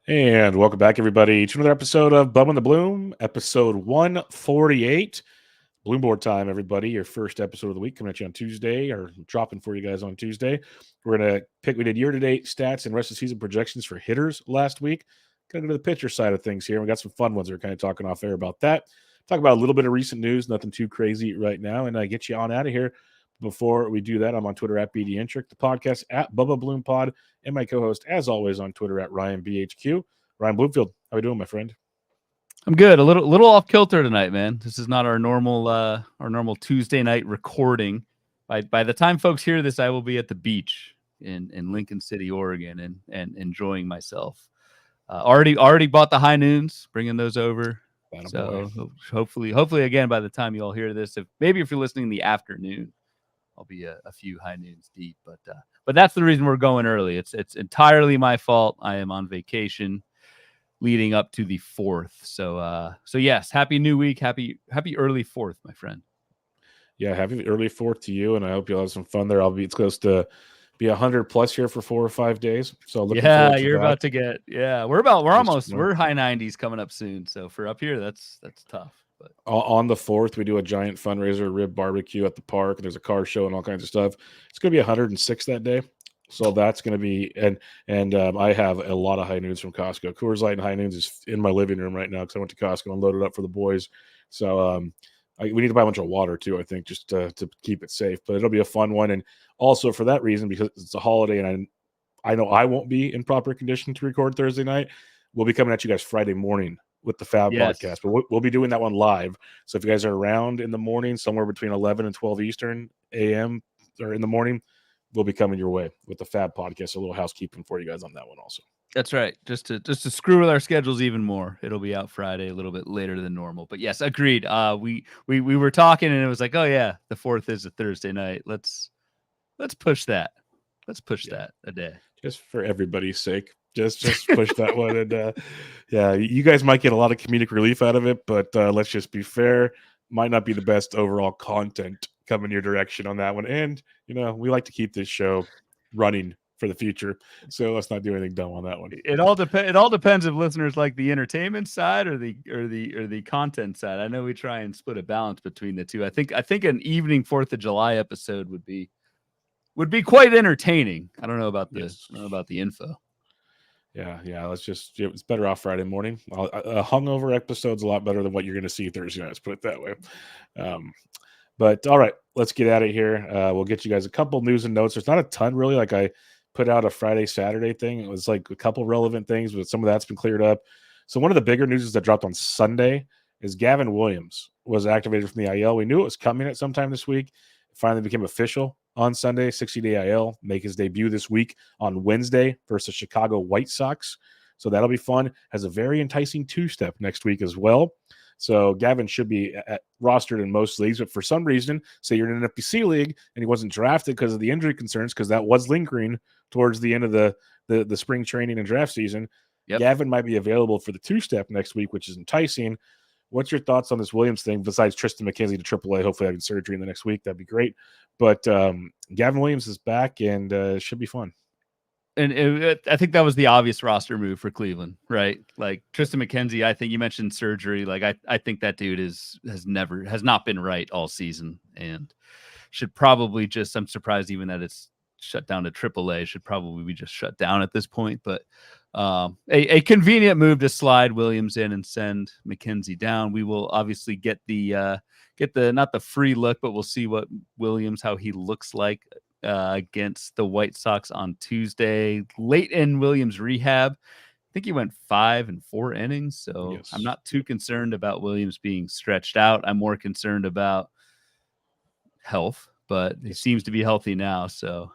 And welcome back, everybody, to another episode of Bum and the Bloom, episode 148. Bloomboard time, everybody. Your first episode of the week coming at you on Tuesday, or dropping for you guys on Tuesday. We're going to pick, we did year-to-date stats and rest of the season projections for hitters last week. Going to go to the pitcher side of things here. We got some fun ones. We're kind of talking off air about that. Talk about a little bit of recent news, nothing too crazy right now, and get you on out of here. Before we do that, I'm on Twitter at BDintric, the podcast at Bubba Bloom Pod, and my co-host, as always, on Twitter at RyanBHQ. Ryan Bloomfield, how are we doing, my friend? I'm good. A little off kilter tonight, man. This is not our normal Tuesday night recording. By the time folks hear this, I will be at the beach in Lincoln City, Oregon, and enjoying myself. Already bought the high noons, bringing those over. So hopefully again, by the time you all hear this, if you're listening in the afternoon, I'll be a few high noons deep. But that's the reason we're going early. It's entirely my fault. I am on vacation leading up to the 4th. So yes, happy new week. Happy early 4th, my friend. Yeah, happy early 4th to you, and I hope you'll have some fun there. It's close to be 100 plus here for 4 or 5 days. So looking forward to you're that. about to get we're high 90s coming up soon. So for up here, that's tough. But on the 4th, we do a giant fundraiser rib barbecue at the park. There's a car show and all kinds of stuff. It's going to be 106 that day. So that's going to be, and I have a lot of high noons from Costco. Coors Light and high noons is in my living room right now because I went to Costco and loaded up for the boys. So we need to buy a bunch of water too, I think, just to keep it safe. But it'll be a fun one. And also for that reason, because it's a holiday and I know I won't be in proper condition to record Thursday night, we'll be coming at you guys Friday morning with the Fab podcast. But we'll be doing that one live. So if you guys are around in the morning, somewhere between 11 and 12 Eastern a.m. or in the morning, we'll be coming your way with the Fab podcast. A little housekeeping for you guys on that one also. That's right. Just to screw with our schedules even more. It'll be out Friday a little bit later than normal. But yes, agreed. We were talking and it was like, oh yeah, the 4th is a Thursday night. Let's push that. Let's push that a day. Just for everybody's sake. Just push that one. And yeah, you guys might get a lot of comedic relief out of it, but let's just be fair. Might not be the best overall content coming your direction on that one. And, we like to keep this show running for the future. So let's not do anything dumb on that one. It all depends if listeners like the entertainment side or the content side. I know we try and split a balance between the two. I think an evening 4th of July episode would be quite entertaining. I don't know about the info. Yeah. It's better off Friday morning. A hungover episode's a lot better than what you're going to see Thursday night. Let's put it that way. But all right, let's get out of here. We'll get you guys a couple news and notes. There's not a ton really. Like I put out a Friday, Saturday thing. It was like a couple relevant things, but some of that's been cleared up. So one of the bigger news that dropped on Sunday is Gavin Williams was activated from the IL. We knew it was coming at some time this week. It finally became official on Sunday, 60-day IL, make his debut this week on Wednesday versus Chicago White Sox. So that'll be fun. Has a very enticing 2-step next week as well. So Gavin should be rostered in most leagues, but for some reason, say you're in an FPC league and he wasn't drafted because of the injury concerns, because that was lingering towards the end of the spring training and draft season. Yep. Gavin might be available for the 2-step next week, which is enticing. What's your thoughts on this Williams thing besides Tristan McKenzie to AAA, hopefully having surgery in the next week? That'd be great. But Gavin Williams is back and it should be fun. And I think that was the obvious roster move for Cleveland, right? Like Tristan McKenzie, I think you mentioned surgery. Like I think that dude has not been right all season and should probably I'm surprised even that it's shut down to AAA, should probably be just shut down at this point. But a convenient move to slide Williams in and send McKenzie down. We will obviously get the not the free look, but we'll see what how he looks like against the White Sox on Tuesday. Late in Williams' rehab, I think he went 5 and 4 innings. So yes. I'm not too concerned about Williams being stretched out. I'm more concerned about health, but he seems to be healthy now. So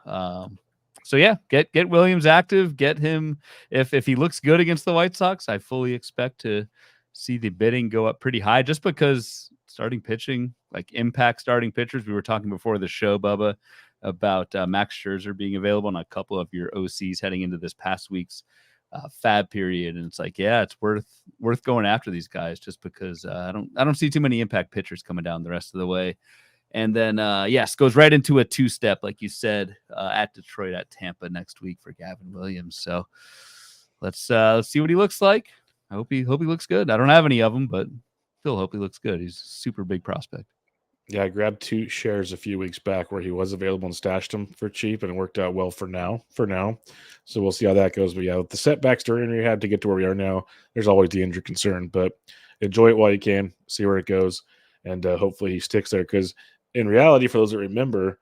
yeah, get Williams active, get him. If he looks good against the White Sox, I fully expect to see the bidding go up pretty high, just because starting pitching, like impact starting pitchers. We were talking before the show, Bubba, about Max Scherzer being available and a couple of your OCs heading into this past week's fab period. And it's like, yeah, it's worth going after these guys, just because I don't see too many impact pitchers coming down the rest of the way. And then, yes, goes right into a 2-step, like you said, at Detroit, at Tampa next week for Gavin Williams. So let's see what he looks like. I hope he looks good. I don't have any of them, but still hope he looks good. He's a super big prospect. Yeah, I grabbed 2 shares a few weeks back where he was available and stashed them for cheap, and it worked out well for now. So we'll see how that goes. But yeah, with the setbacks during rehab to get to where we are now, there's always the injury concern. But enjoy it while you can, see where it goes, and hopefully he sticks there. Because in reality, for those that remember,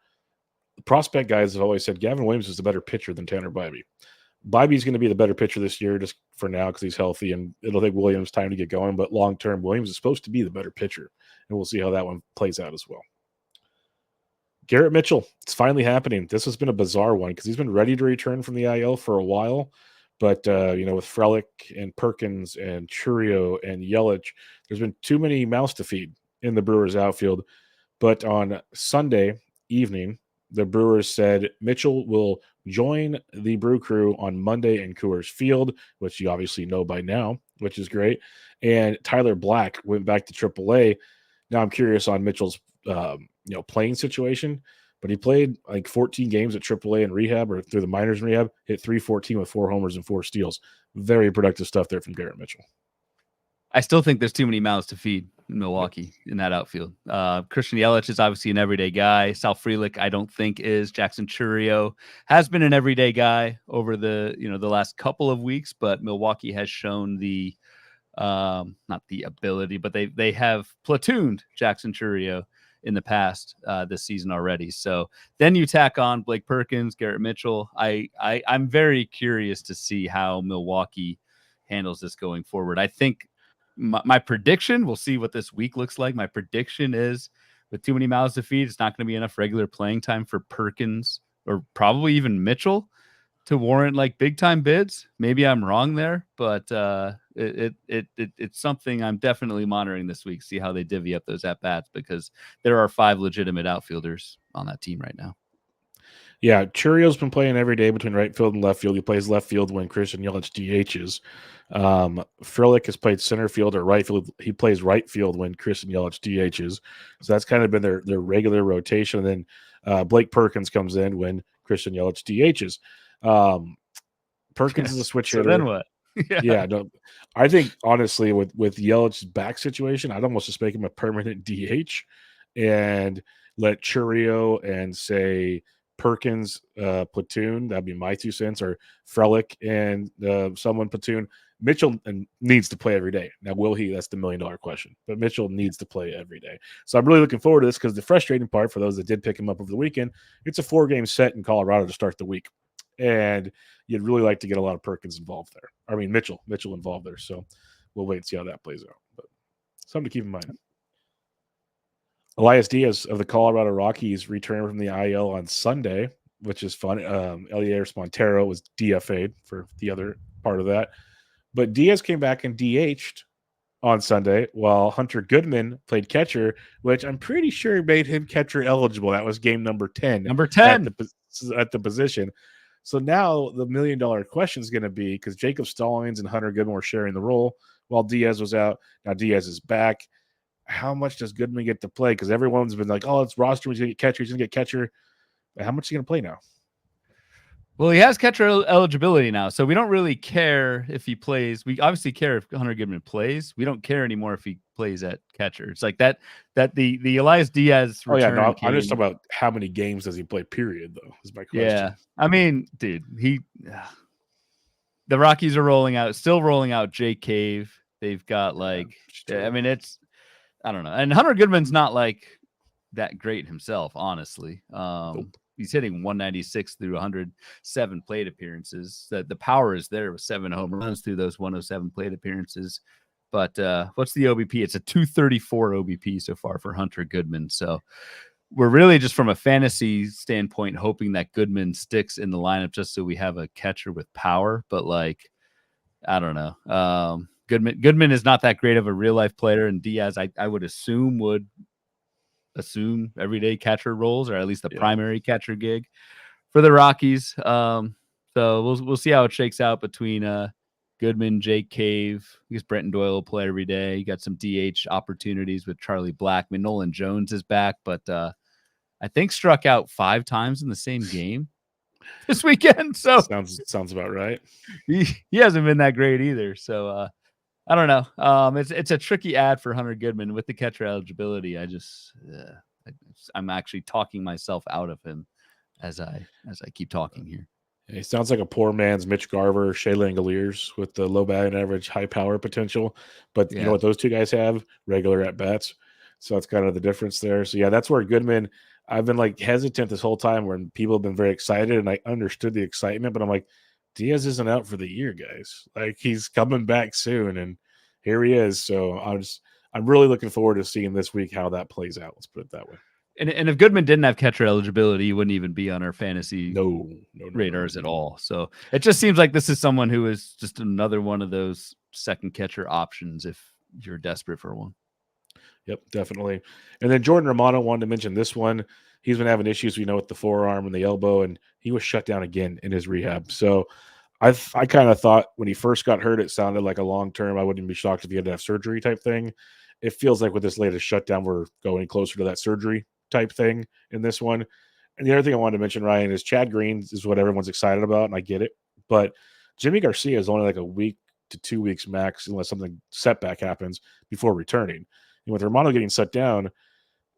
the prospect guys have always said Gavin Williams is a better pitcher than Tanner Bybee. Bybee's going to be the better pitcher this year just for now because he's healthy, and it'll take Williams time to get going. But long term, Williams is supposed to be the better pitcher, and we'll see how that one plays out as well. Garrett Mitchell, it's finally happening. This has been a bizarre one because he's been ready to return from the IL for a while. But, with Frelick and Perkins and Churio and Yelich, there's been too many mouths to feed in the Brewers outfield. But on Sunday evening, the Brewers said Mitchell will join the Brew Crew on Monday in Coors Field, which you obviously know by now, which is great. And Tyler Black went back to AAA. Now I'm curious on Mitchell's playing situation, but he played like 14 games at AAA in rehab or through the minors in rehab, hit 314 with 4 homers and 4 steals. Very productive stuff there from Garrett Mitchell. I still think there's too many mouths to feed in Milwaukee in that outfield. Christian Yelich is obviously an everyday guy. Sal Frelick, I don't think is. Jackson Churio has been an everyday guy over the last couple of weeks, but Milwaukee has shown the not the ability, but they have platooned Jackson Churio in the past this season already. So then you tack on Blake Perkins, Garrett Mitchell. I'm very curious to see how Milwaukee handles this going forward. I think my prediction, we'll see what this week looks like. My prediction is with too many mouths to feed, it's not going to be enough regular playing time for Perkins or probably even Mitchell to warrant like big time bids. Maybe I'm wrong there, but it's something I'm definitely monitoring this week. See how they divvy up those at bats because there are 5 legitimate outfielders on that team right now. Yeah, Churio's been playing every day between right field and left field. He plays left field when Christian Yelich DHs. Frelick has played center field or right field. He plays right field when Christian Yelich DHs. So that's kind of been their regular rotation. And then Blake Perkins comes in when Christian Yelich DHs. Perkins is a switch hitter. So then what? Yeah, no, I think honestly with Yelich's back situation, I'd almost just make him a permanent DH and let Churio and say Perkins platoon. That'd be my 2 cents, or Frelick and someone platoon. Mitchell needs to play every day. Now, will he? That's the $1 million question. But Mitchell needs to play every day. So I'm really looking forward to this because the frustrating part for those that did pick him up over the weekend, it's a 4-game set in Colorado to start the week. And you'd really like to get a lot of Perkins involved there. I mean, Mitchell involved there. So we'll wait and see how that plays out. But something to keep in mind. Elias Diaz of the Colorado Rockies returned from the IL on Sunday, which is fun. Elias Montero was DFA'd for the other part of that. But Diaz came back and DH'd on Sunday while Hunter Goodman played catcher, which I'm pretty sure made him catcher eligible. That was game number 10. Number 10. At the position. So now the $1 million question is going to be, because Jacob Stallings and Hunter Goodman were sharing the role while Diaz was out. Now Diaz is back. How much does Goodman get to play? Because everyone's been like, oh, it's roster. He's going to get catcher. He's going to get catcher. But how much is he going to play now? Well, he has catcher eligibility now, so we don't really care if he plays. We obviously care if Hunter Goodman plays. We don't care anymore if he plays at catcher. It's like that the Elias Diaz return. Oh, yeah, no, I'm just talking about how many games does he play, period, though, is my question. Yeah, I mean, dude, the Rockies are still rolling out Jake Cave. They've got I mean, I don't know. And Hunter Goodman's not like that great himself, honestly. Nope. He's hitting 196 through 107 plate appearances. The power is there with 7 home runs through those 107 plate appearances. But what's the OBP? It's a 234 OBP so far for Hunter Goodman. So we're really just from a fantasy standpoint hoping that Goodman sticks in the lineup just so we have a catcher with power. But I don't know. Goodman is not that great of a real life player, and Diaz I would assume everyday catcher roles, or at least the primary catcher gig for the Rockies. So we'll see how it shakes out between Goodman, Jake Cave. I guess Brenton Doyle will play every day. You got some DH opportunities with Charlie Blackmon. Nolan Jones is back, but I think struck out 5 times in the same game. this weekend. So Sounds about right. he hasn't been that great either. So I don't know. It's a tricky ad for Hunter Goodman with the catcher eligibility. I'm actually talking myself out of him as I keep talking here. He sounds like a poor man's Mitch Garver, Shea Langoliers with the low batting average, high power potential. But you know what those two guys have? Regular at bats. So that's kind of the difference there. So yeah, that's where Goodman. I've been like hesitant this whole time when people have been very excited, and I understood the excitement, but I'm like, Diaz isn't out for the year, guys. Like he's coming back soon, and here he is. So I'm really looking forward to seeing this week how that plays out. Let's put it that way. And if Goodman didn't have catcher eligibility, he wouldn't even be on our fantasy no radars at all. So it just seems like this is someone who is just another one of those second catcher options if you're desperate for one. Yep, definitely. And then Jordan Romano wanted to mention this one. He's been having issues, we know, with the forearm and the elbow, and he was shut down again in his rehab. So I kind of thought when he first got hurt, it sounded like a long term. I wouldn't be shocked if he had to have surgery type thing. It feels like with this latest shutdown, we're going closer to that surgery type thing in this one. And the other thing I wanted to mention, Ryan, is Chad Green is what everyone's excited about, and I get it. But Jimmy Garcia is only like a week to 2 weeks max, unless something setback happens before returning. And with Romano getting shut down,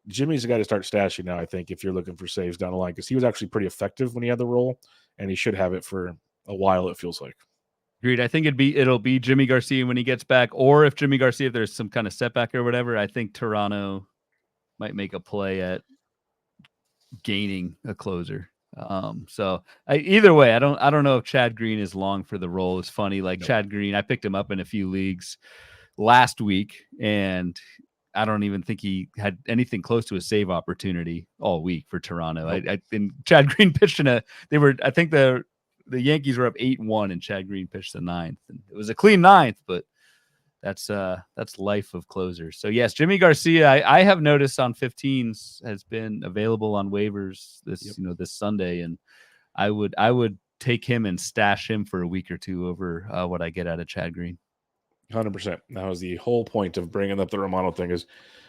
Jimmy's the guy to start stashing now, I think, if you're looking for saves down the line, because he was actually pretty effective when he had the role, and he should have it for a while, it feels like. Agreed. I think it'll be Jimmy Garcia when he gets back, or if there's some kind of setback or whatever, I think Toronto might make a play at gaining a closer. So either way, I don't know if Chad Green is long for the role. It's funny, like Chad Green, I picked him up in a few leagues last week, and I don't even think he had anything close to a save opportunity all week for Toronto. Nope. And Chad Green pitched I think the Yankees were up 8-1 and Chad Green pitched the ninth. And it was a clean ninth, but that's life of closers. So yes, Jimmy Garcia, I have noticed on 15s has been available on waivers this Sunday, and I would take him and stash him for a week or two over what I get out of Chad Green. 100%. That was the whole point of bringing up the Romano thing. Is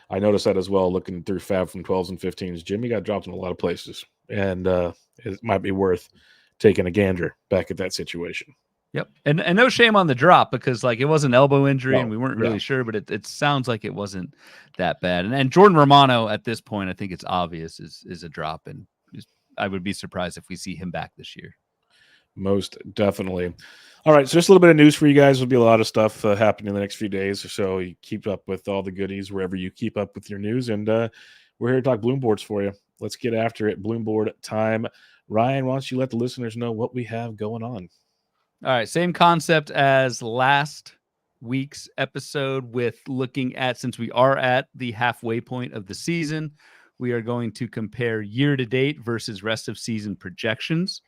I noticed that as well, looking through Fab from 12s and 15s. Jimmy got dropped in a lot of places, and it might be worth taking a gander back at that situation. Yep. And no shame on the drop, because like it was an elbow injury and we weren't really sure, but it sounds like it wasn't that bad. And Jordan Romano at this point, I think it's obvious is a drop, and I would be surprised if we see him back this year. Most definitely. All right, so just a little bit of news for you guys. There'll be a lot of stuff happening in the next few days, so you keep up with all the goodies wherever you keep up with your news. And we're here to talk Bloom boards for you. Let's get after it. Bloom board time. Ryan, why don't you let the listeners know what we have going on? All right, same concept as last week's episode with looking at, since we are at the halfway point of the season, we are going to compare year-to-date versus rest of season projections.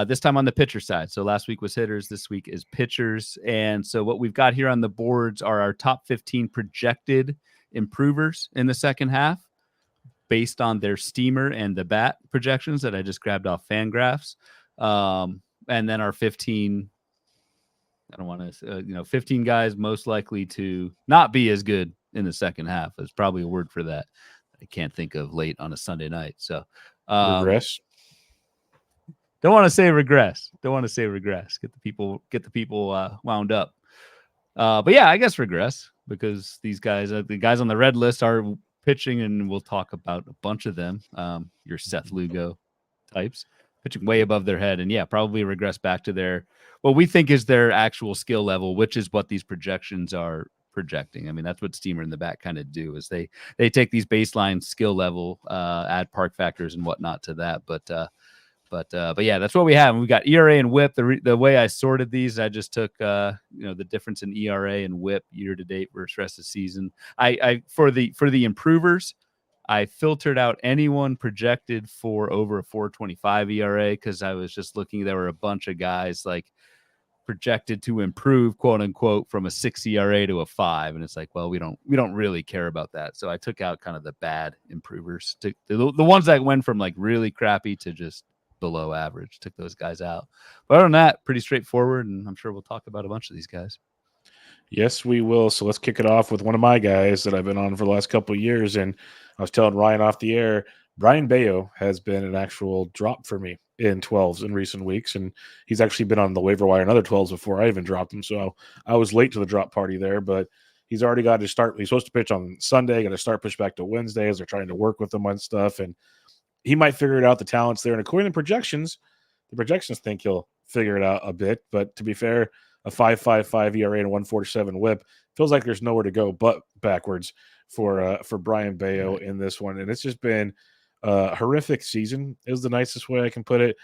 This time on the pitcher side. So last week was hitters. This week is pitchers. And so what we've got here on the boards are our top 15 projected improvers in the second half based on their steamer and the bat projections that I just grabbed off Fangraphs. And then our 15, I don't want to, 15 guys most likely to not be as good in the second half. There's probably a word for that. I can't think of late on a Sunday night. So regress. Don't want to say regress. Get the people wound up. But yeah, I guess regress, because these guys, the guys on the red list, are pitching, and we'll talk about a bunch of them. Your Seth Lugo types pitching way above their head, and yeah, probably regress back to what we think is their actual skill level, which is what these projections are projecting. I mean, that's what Steamer in the back kind of do, is they take these baseline skill level, add park factors and whatnot to that, But yeah, that's what we have. And we got ERA and WHIP. The way I sorted these, I just took the difference in ERA and WHIP year to date versus rest of the season. I for the improvers, I filtered out anyone projected for over a 4.25 ERA, because I was just looking. There were a bunch of guys like projected to improve, quote unquote, from a 6 ERA to a 5, and it's like, well, we don't really care about that. So I took out kind of the bad improvers, the ones that went from like really crappy to just below average. Took those guys out. But other than that, pretty straightforward, and I'm sure we'll talk about a bunch of these guys. Yes, we will. So let's kick it off with one of my guys that I've been on for the last couple of years. And I was telling Ryan off the air, Brayan Bello has been an actual drop for me in 12s in recent weeks, and he's actually been on the waiver wire in other 12s before I even dropped him. So I was late to the drop party there, but he's already got to start. He's supposed to pitch on Sunday, got to start push back to Wednesday as they're trying to work with him on stuff, and he might figure it out. The talent's there, and according to the projections think he'll figure it out a bit. But to be fair, a 5.55 ERA and a 147 WHIP feels like there's nowhere to go but backwards for Brayan Bello in this one, and it's just been a horrific season. Is the nicest way I can put it.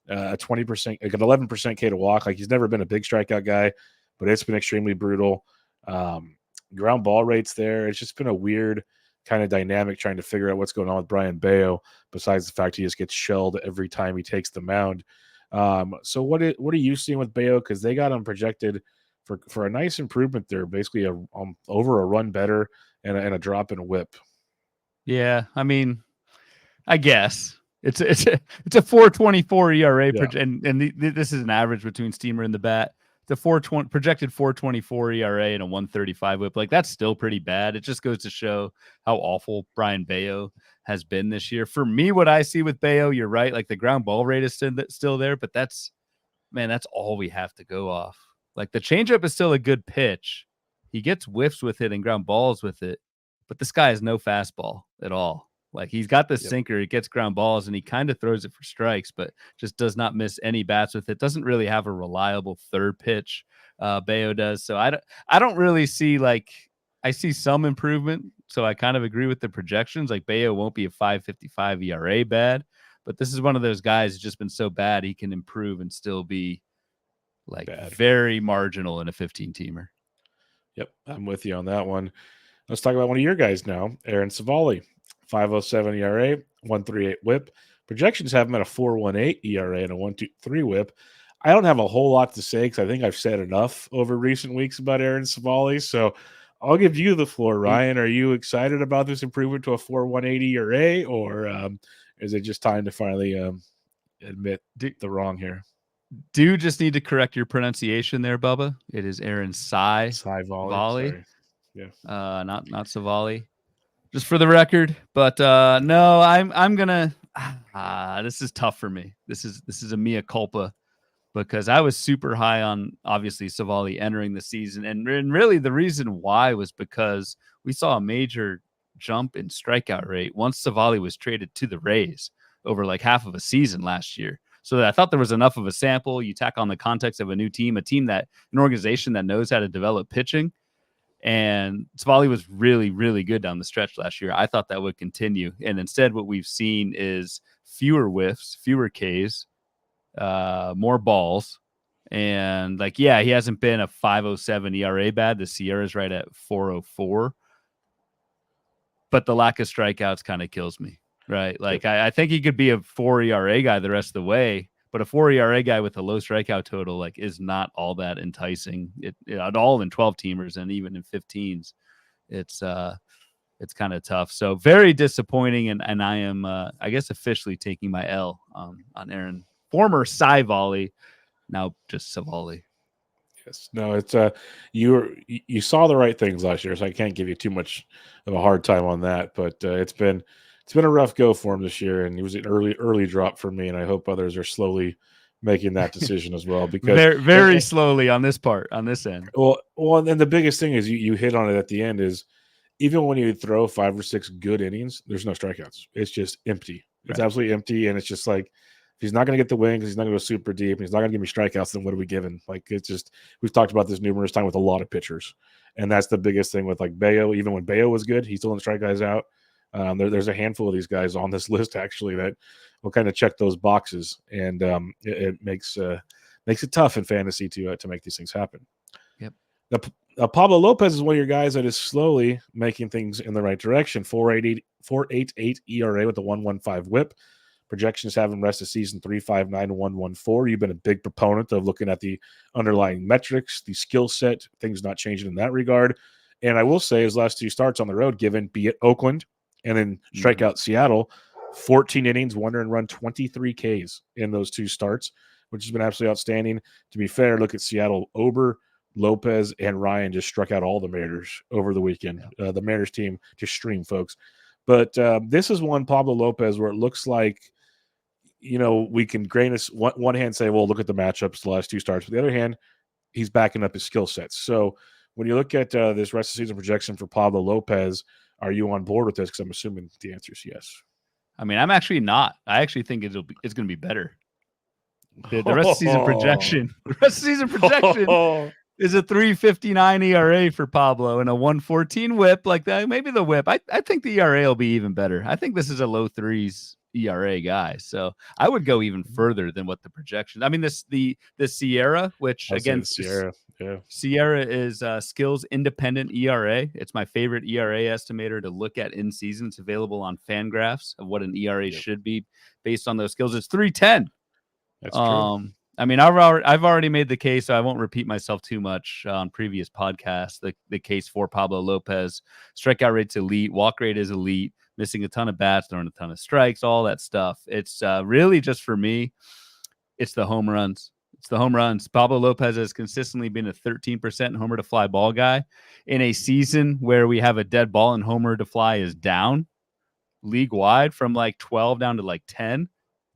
20%, like an 11% K to walk. Like he's never been a big strikeout guy, but it's been extremely brutal. Ground ball rates there. It's just been a weird kind of dynamic trying to figure out what's going on with Brayan Bello, besides the fact he just gets shelled every time he takes the mound. So what are you seeing with Bello? Because they got him projected for a nice improvement there, basically over a run better and a drop in a whip. Yeah, I mean, I guess it's a 4.24 ERA, Yeah. and this is an average between Steamer and the bat. The 4.20 projected 4.24 ERA and a 1.35 WHIP, like that's still pretty bad. It just goes to show how awful Brayan Bello has been this year. For me, what I see with Bello, you're right, like the ground ball rate is still there, but that's all we have to go off. Like the changeup is still a good pitch. He gets whiffs with it and ground balls with it, but this guy has no fastball at all. Like he's got the sinker, it gets ground balls, and he kind of throws it for strikes, but just does not miss any bats with it. Doesn't really have a reliable third pitch. Bello does. So I don't really see I see some improvement. So I kind of agree with the projections. Like Bello won't be a 5.55 ERA bad, but this is one of those guys who's just been so bad he can improve and still be like bad. Very marginal in a 15-teamer. Yep, I'm with you on that one. Let's talk about one of your guys now, Aaron Civale. 5.07 ERA, 1.38 WHIP. Projections have him at a 4.18 ERA and a 1.23 WHIP. I don't have a whole lot to say because I think I've said enough over recent weeks about Aaron Civale. So I'll give you the floor, Ryan. Are you excited about this improvement to a 4.18 ERA, or is it just time to finally admit the wrong here? Do you just need to correct your pronunciation there, Bubba? It is Aaron Civale. Sorry. Yeah. Not Civale. Just for the record, but no, I'm gonna. This is tough for me. This is a mea culpa because I was super high on obviously Civale entering the season, and really the reason why was because we saw a major jump in strikeout rate once Civale was traded to the Rays over like half of a season last year. So I thought there was enough of a sample. You tack on the context of a new team, an organization that knows how to develop pitching. And Civale was really, really good down the stretch last year. I thought that would continue. And instead, what we've seen is fewer whiffs, fewer Ks, more balls. And he hasn't been a 5.07 ERA bad. The Sierra's right at 4.04. But the lack of strikeouts kind of kills me, right? Like, I think he could be a 4 ERA guy the rest of the way. But a 4 ERA guy with a low strikeout total is not all that enticing at all in 12-teamers and even in 15s. It's kind of tough. So very disappointing, and I am I guess officially taking my L on Aaron, former Civale, now just Civale. Yes, no, it's you saw the right things last year, so I can't give you too much of a hard time on that. But it's been a rough go for him this year, and he was an early drop for me, and I hope others are slowly making that decision as well. Because very slowly on this end. Well, and the biggest thing is you hit on it at the end is even when you throw 5 or 6 good innings, there's no strikeouts. It's just empty. It's absolutely empty, and it's just like if he's not going to get the win because he's not going to go super deep, and he's not going to give me strikeouts, then what are we giving? Like it's just we've talked about this numerous times with a lot of pitchers, and that's the biggest thing with Bello. Even when Bello was good, he's still in strike guys out. There's a handful of these guys on this list actually that will kind of check those boxes, and it makes it tough in fantasy to make these things happen. Yep. Pablo Lopez is one of your guys that is slowly making things in the right direction. 4.88 ERA with a 1.15 WHIP. Projections have him rest of season 3.59 to 1.14. You've been a big proponent of looking at the underlying metrics, the skill set, things not changing in that regard. And I will say his last 2 starts on the road, given be it Oakland and then strike out Seattle, 14 innings, 1 earned run, 23 Ks in those 2 starts, which has been absolutely outstanding. To be fair, look at Seattle. Ober, Lopez, and Ryan just struck out all the Mariners over the weekend. The Mariners team just streamed, folks. But this is one Pablo Lopez where it looks like, we can grain us one hand say, well, look at the matchups the last two starts. But the other hand, he's backing up his skill sets. So when you look at this rest of season projection for Pablo Lopez, are you on board with this? Because I'm assuming the answer is yes. I mean, I'm actually not. I actually think it's going to be better. The rest of season projection. The rest of season projection is a 3.59 ERA for Pablo and a 1.14 WHIP like that. Maybe the WHIP. I think the ERA will be even better. I think this is a low threes ERA guy. So I would go even further than what the projection. I mean, the Sierra, which again, Sierra, yeah. Sierra is skills independent ERA. It's my favorite ERA estimator to look at in season. It's available on Fangraphs of what an ERA should be based on those skills. It's 3.10. That's true. I mean, I've already made the case, so I won't repeat myself too much on previous podcasts. The case for Pablo Lopez: strikeout rate's elite, walk rate is elite, missing a ton of bats, throwing a ton of strikes, all that stuff. It's really just for me, it's the home runs. It's the home runs. Pablo Lopez has consistently been a 13% homer to fly ball guy in a season where we have a dead ball and homer to fly is down league wide from like 12 down to like 10.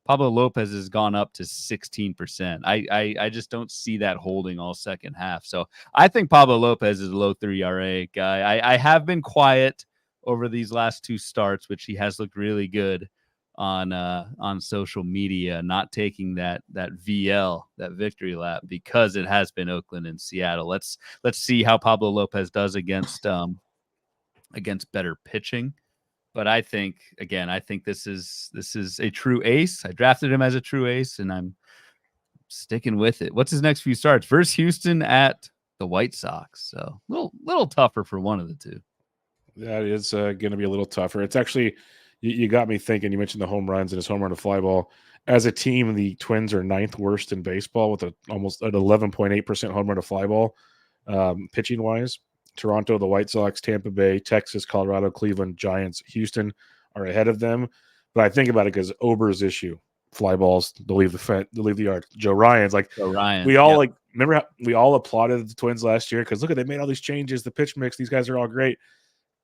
Pablo Lopez has gone up to 16%. I just don't see that holding all second half. So I think Pablo Lopez is a low 3 ERA guy. I have been quiet over these last two starts, which he has looked really good on social media, not taking that VL, that victory lap, because it has been Oakland and Seattle. Let's see how Pablo Lopez does against better pitching. But I think this is a true ace. I drafted him as a true ace, and I'm sticking with it. What's his next few starts? Versus Houston at the White Sox. So little tougher for one of the two. That is going to be a little tougher. It's actually, you got me thinking. You mentioned the home runs and his home run to fly ball. As a team, the Twins are 9th worst in baseball with almost an 11.8% home run to fly ball, pitching wise. Toronto, the White Sox, Tampa Bay, Texas, Colorado, Cleveland, Giants, Houston are ahead of them. But I think about it because Ober's issue, fly balls, they'll leave the yard. Joe Ryan's we all remember how we all applauded the Twins last year because look at, they made all these changes, the pitch mix, these guys are all great.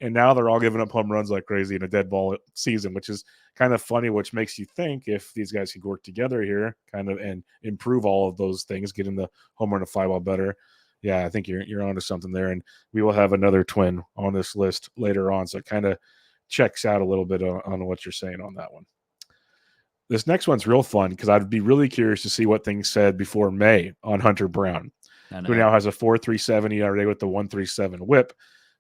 And now they're all giving up home runs like crazy in a dead ball season, which is kind of funny, which makes you think if these guys could work together here kind of and improve all of those things, getting the home run to fly ball better. Yeah, I think you're onto something there, and we will have another Twin on this list later on, so it kind of checks out a little bit on what you're saying on that one. This next one's real fun because I'd be really curious to see what things said before May on Hunter Brown, who now has a 4.37 ERA with the 1.37 WHIP,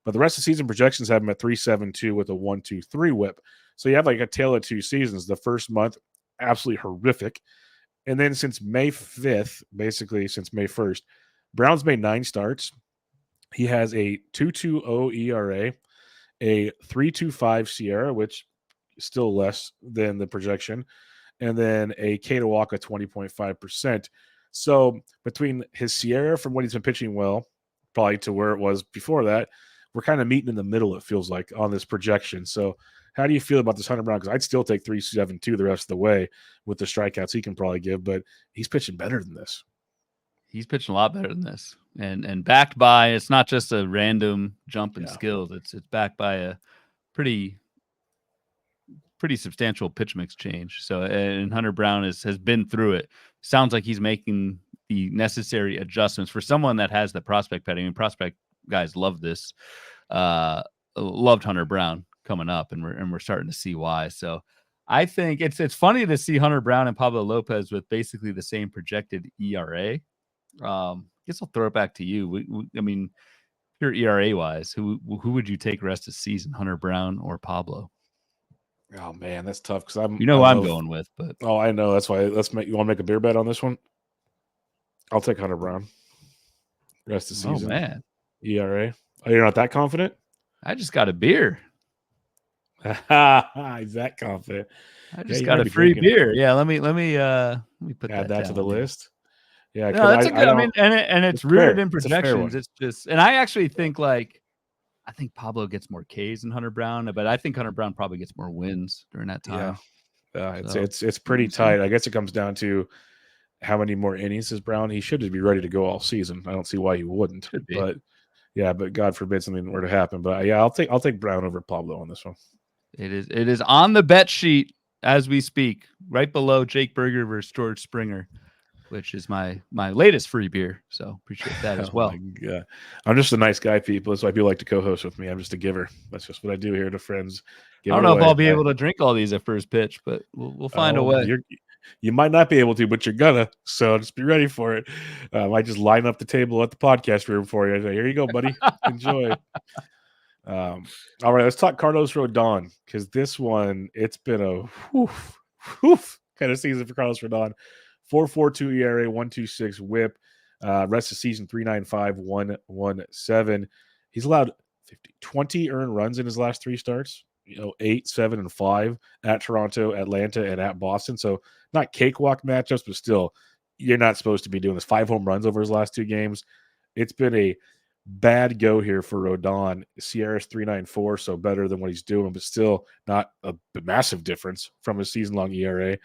but the rest of the season projections have him at 3.72 with a 1.23 WHIP. So you have like a tale of two seasons. The first month, absolutely horrific, and then since May 5th, basically since May 1st. Brown's made 9 starts. He has a 2.20 ERA, a 3.25 Sierra, which is still less than the projection, and then a K to walk of 20.5%. So between his Sierra from when he's been pitching well, probably to where it was before that, we're kind of meeting in the middle, it feels like, on this projection. So how do you feel about this Hunter Brown? Because I'd still take 3.72 the rest of the way with the strikeouts he can probably give, but he's pitching better than this. He's pitching a lot better than this, and backed by, it's not just a random jump in skills. It's backed by a pretty substantial pitch mix change. So, and Hunter Brown has been through it. Sounds like he's making the necessary adjustments for someone that has the prospect petting. I mean, prospect guys love this. Loved Hunter Brown coming up, and we're starting to see why. So I think it's funny to see Hunter Brown and Pablo Lopez with basically the same projected ERA. Guess I'll throw it back to you. I mean, pure ERA wise, who would you take rest of season, Hunter Brown or Pablo? Oh man, that's tough because I'm going with, but I know that's why. You want to make a beer bet on this one? I'll take Hunter Brown. Rest of season. Oh man, ERA. Oh, you're not that confident? I just got a beer. He's that confident. I just got a free beer. Yeah, let me put that to the list. Yeah, no, that's a good. I mean, and it's rooted in projections. It's just, and I actually think I think Pablo gets more Ks than Hunter Brown, but I think Hunter Brown probably gets more wins during that time. Yeah, it's pretty tight. I guess it comes down to how many more innings is Brown. He should just be ready to go all season. I don't see why he wouldn't. But God forbid something were to happen. But yeah, I'll take Brown over Pablo on this one. It is on the bet sheet as we speak, right below Jake Berger versus George Springer, which is my latest free beer. So appreciate that as Oh my well. god, I'm just a nice guy, people. That's why people like to co-host with me. I'm just a giver. That's just what I do here to friends. I Give don't it know if away. I'll be able to drink all these at first pitch, but we'll find a Oh, way. you might not be able to, but you're gonna. So just be ready for it. I just line up the table at the podcast room for you. Say, here you go, buddy. Enjoy. All right, let's talk Carlos Rodon because this one it's been a kind of season for Carlos Rodon. 4.42 ERA, 1.26 WHIP. Rest of season 3.95, 1.17. He's allowed 20 earned runs in his last three starts. 8, 7, and 5 at Toronto, Atlanta, and at Boston. So not cakewalk matchups, but still, you're not supposed to be doing this. 5 home runs over his last 2 games. It's been a bad go here for Rodon. Sierra's 3.94, so better than what he's doing, but still not a massive difference from his season-long ERA.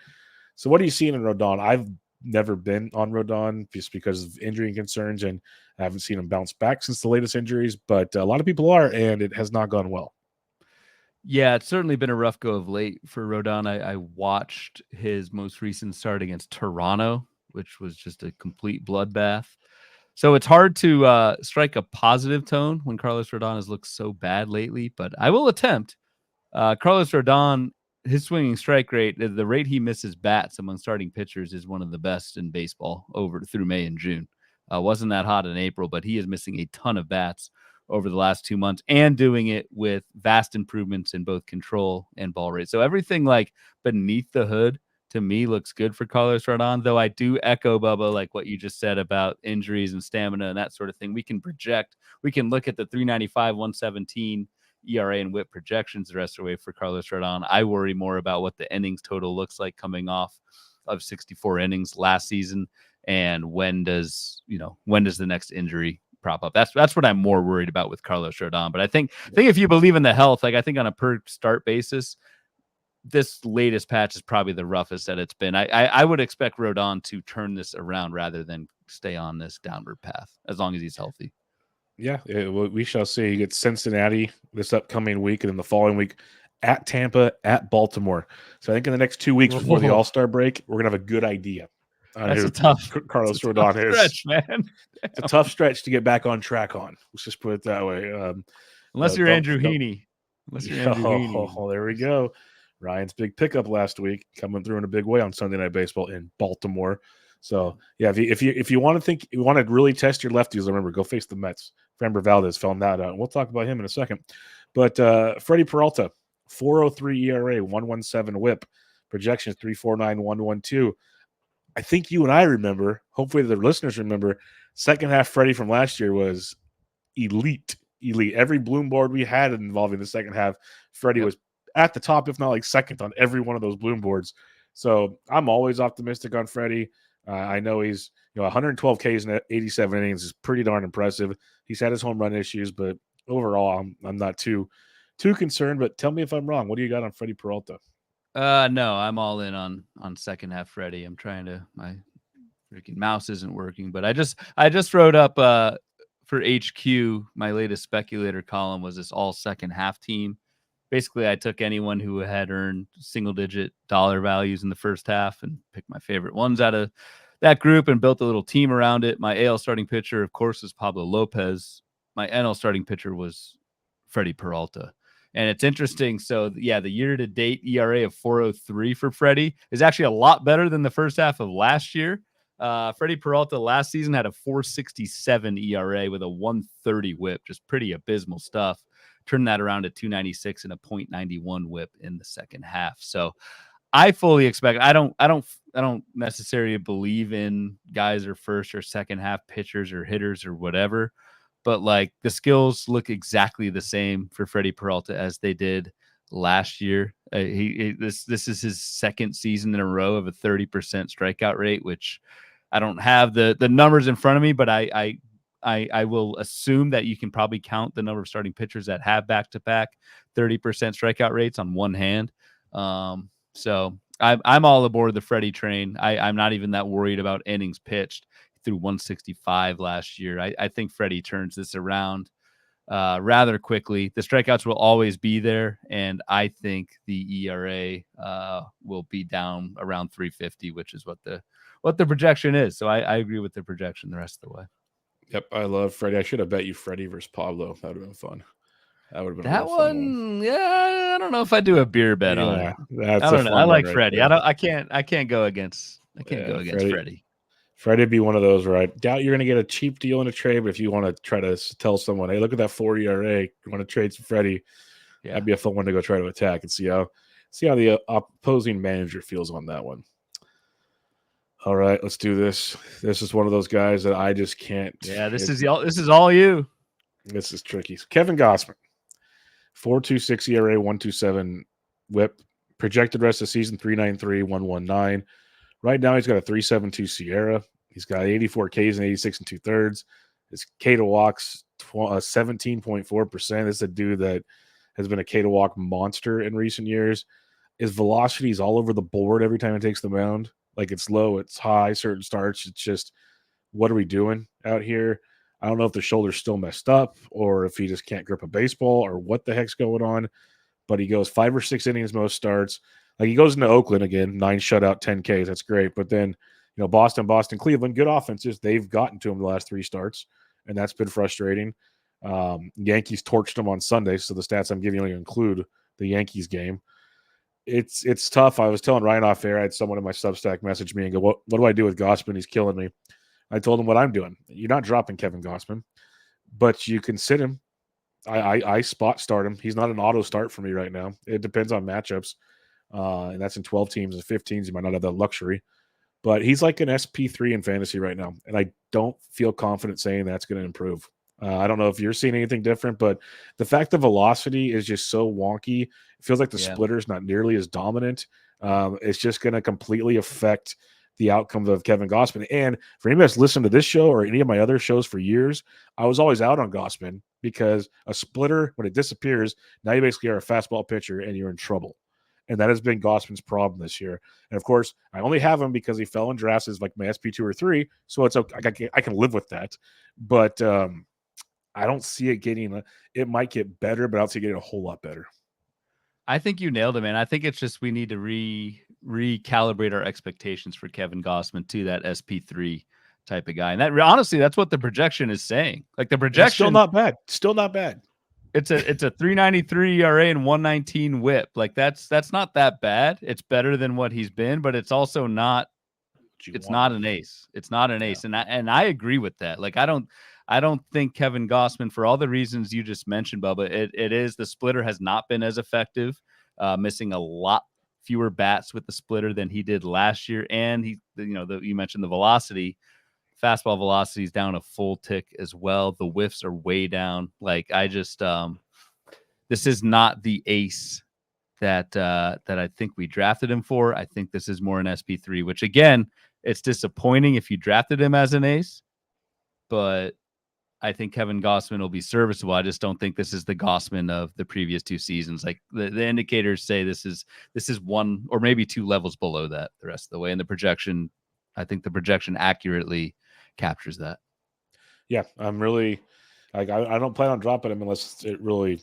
So what are you seeing in Rodon? I've never been on Rodon just because of injury concerns, and I haven't seen him bounce back since the latest injuries, but a lot of people are, and it has not gone well. Yeah, it's certainly been a rough go of late for Rodon. I watched his most recent start against Toronto, which was just a complete bloodbath. So it's hard to strike a positive tone when Carlos Rodon has looked so bad lately, but I will attempt. Carlos Rodon, his swinging strike rate, the rate he misses bats among starting pitchers is one of the best in baseball over through May and June. Wasn't that hot in April, but he is missing a ton of bats over the last 2 months and doing it with vast improvements in both control and ball rate. So everything like beneath the hood to me looks good for Carlos Rodon, though I do echo Bubba, like what you just said about injuries and stamina and that sort of thing. We can project, we can look at the 395, 117 ERA and WHIP projections the rest of the way for Carlos Rodon. I worry more about what the innings total looks like coming off of 64 innings last season, and when does the next injury prop up? That's what I'm more worried about with Carlos Rodon. But I think if you believe in the health, like I think on a per start basis, this latest patch is probably the roughest that it's been. I would expect Rodon to turn this around rather than stay on this downward path as long as he's healthy. Yeah, we shall see. You get Cincinnati this upcoming week, and then the following week at Tampa, at Baltimore. So I think in the next 2 weeks before the All-Star break, we're going to have a good idea on That's who a tough Carlos Rodon is. Stretch, man. It's a tough stretch to get back on track on. Let's just put it that way. Unless you're Andrew Heaney. Oh, there we go. Ryan's big pickup last week coming through in a big way on Sunday Night Baseball in Baltimore. So yeah, if you want to really test your lefties, remember go face the Mets. Framber Valdez found that out. And we'll talk about him in a second. But Freddie Peralta, 4.03 ERA, 1.17 WHIP, projections 3.49, 1.12. I think you and I remember. Hopefully the listeners remember. Second half Freddie from last year was elite. Every Bloom board we had involving the second half, Freddie was at the top, if not like second on every one of those Bloom boards. So I'm always optimistic on Freddie. I know he's 112 Ks in 87 innings is pretty darn impressive. He's had his home run issues, but overall, I'm not too concerned. But tell me if I'm wrong. What do you got on Freddie Peralta? No, I'm all in on second half Freddie. I'm trying to, my freaking mouse isn't working, but I just wrote up for HQ, my latest speculator column was this all second half team. Basically, I took anyone who had earned single digit dollar values in the first half and picked my favorite ones out of that group and built a little team around it. My AL starting pitcher, of course, is Pablo Lopez. My NL starting pitcher was Freddie Peralta. And it's interesting. So, yeah, the year-to-date ERA of 4.03 for Freddie is actually a lot better than the first half of last year. Freddie Peralta last season had a 4.67 ERA with a 1.30 WHIP, just pretty abysmal stuff. Turned that around to 2.96 and a 0.91 WHIP in the second half. So I fully expect. I don't necessarily believe in guys or first or second half pitchers or hitters or whatever, but like the skills look exactly the same for Freddie Peralta as they did last year. This is his second season in a row of a 30% strikeout rate, which I don't have the numbers in front of me, but I will assume that you can probably count the number of starting pitchers that have back-to-back 30% strikeout rates on one hand. So I'm all aboard the Freddie train. I'm not even that worried about innings pitched. Through 165 last year. I think Freddie turns this around. rather quickly. The strikeouts will always be there, and I think the ERA will be down around 350, which is what the projection is. So I agree with the projection the rest of the way. Yep, I love Freddie. I should have bet you Freddie versus Pablo. That would have been fun. That would have been a That real fun one. one, yeah, I don't know if I do a beer bet on Yeah, it. that's I a don't know. I fun one like right Freddie. there. I can't go against. I can't go against Freddie. Freddie'd be one of those where I doubt you're going to get a cheap deal in a trade, but if you want to try to tell someone, hey, look at that 4 ERA, you want to trade some Freddie, that'd be a fun one to go try to attack and see how the opposing manager feels on that one. All right, let's do this. This is one of those guys that I just can't. Yeah, this is all you. This is tricky. Kevin Gausman, 4.26 ERA, 1.27 WHIP. Projected rest of the season 3.93, 1.19. Right now he's got a 3.72 Sierra. He's got 84 Ks and 86 and 2/3. His K to walks 17.4%. This is a dude that has been a K to walk monster in recent years. His velocity is all over the board every time he takes the mound. Like it's low, it's high, certain starts. It's just, what are we doing out here? I don't know if the shoulder's still messed up or if he just can't grip a baseball or what the heck's going on. But he goes 5 or 6 innings most starts. Like he goes into Oakland again, 9 shutout, 10 Ks. That's great. But then, Boston, Cleveland, good offenses. They've gotten to him the last 3 starts, and that's been frustrating. Yankees torched him on Sunday, so the stats I'm giving you include the Yankees game. It's tough. I was telling Ryan off air. I had someone in my Substack message me and go, "What do I do with Gausman? He's killing me." I told him what I'm doing. You're not dropping Kevin Gausman, but you can sit him. I spot start him. He's not an auto start for me right now. It depends on matchups, and that's in 12 teams and 15s. You might not have that luxury, but he's like an SP3 in fantasy right now, and I don't feel confident saying that's going to improve. I don't know if you're seeing anything different, but the fact the velocity is just so wonky. It feels like the splitter is not nearly as dominant. It's just going to completely affect the outcome of Kevin Gausman. And for anybody that's listened to this show or any of my other shows for years, I was always out on Gausman because a splitter, when it disappears, now you basically are a fastball pitcher and you're in trouble. And that has been Gausman's problem this year. And of course, I only have him because he fell in drafts as like my SP2 or 3. So it's okay. I can live with that. But I don't see it getting it might get better, but I don't see it getting a whole lot better. I think you nailed it, man. I think it's just we need to recalibrate our expectations for Kevin Gausman to that SP3 type of guy. And that honestly, that's what the projection is saying. Like the projection, it's still not bad. Still not bad. It's a 3.93 ERA and 1.19 WHIP. Like that's not that bad. It's better than what he's been, but it's also not. It's not an ace. It's not an ace, and I agree with that. Like I don't think Kevin Gausman, for all the reasons you just mentioned, Bubba, it is the splitter has not been as effective, missing a lot fewer bats with the splitter than he did last year. And you mentioned the velocity, fastball velocity is down a full tick as well. The whiffs are way down. Like I just, this is not the ace that I think we drafted him for. I think this is more an SP3, which again, it's disappointing if you drafted him as an ace, but I think Kevin Gausman will be serviceable. I just don't think this is the Gausman of the previous 2 seasons. Like the indicators say this is 1 or maybe 2 levels below that the rest of the way. And the projection, I think the projection accurately captures that. Yeah, I'm really like I don't plan on dropping him unless it really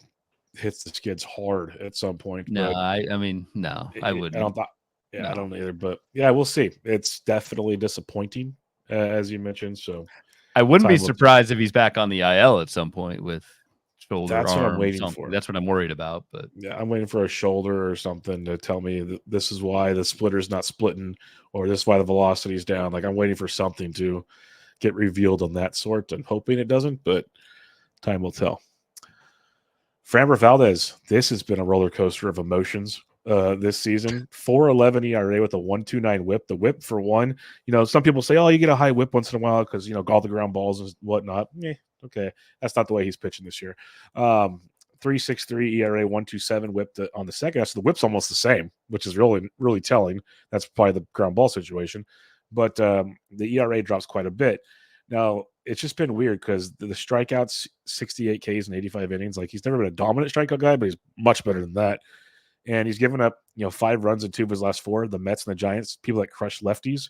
hits the skids hard at some point. No, but I mean, no, I wouldn't. I don't either. But yeah, we'll see. It's definitely disappointing, as you mentioned. So I wouldn't be surprised if he's back on the IL at some point with shoulder, that's arm, what I'm waiting something. for. That's what I'm worried about. But yeah, I'm waiting for a shoulder or something to tell me that this is why the splitter's not splitting, or this is why the velocity's down. Like I'm waiting for something to get revealed on that sort, and hoping it doesn't, but time will tell. Framber Valdez, this has been a roller coaster of emotions this season. 4.11 ERA with a 1.29 WHIP. The WHIP for one, some people say, oh, you get a high WHIP once in a while because, all the ground balls and whatnot. Okay. That's not the way he's pitching this year. 3.63 ERA, 1.27 WHIP on the second. So the WHIP's almost the same, which is really, really telling. That's probably the ground ball situation. But the ERA drops quite a bit. Now, it's just been weird because the strikeouts, 68 Ks and 85 innings. Like he's never been a dominant strikeout guy, but he's much better than that. And he's given up, 5 runs in 2 of his last 4. The Mets and the Giants, people that crush lefties.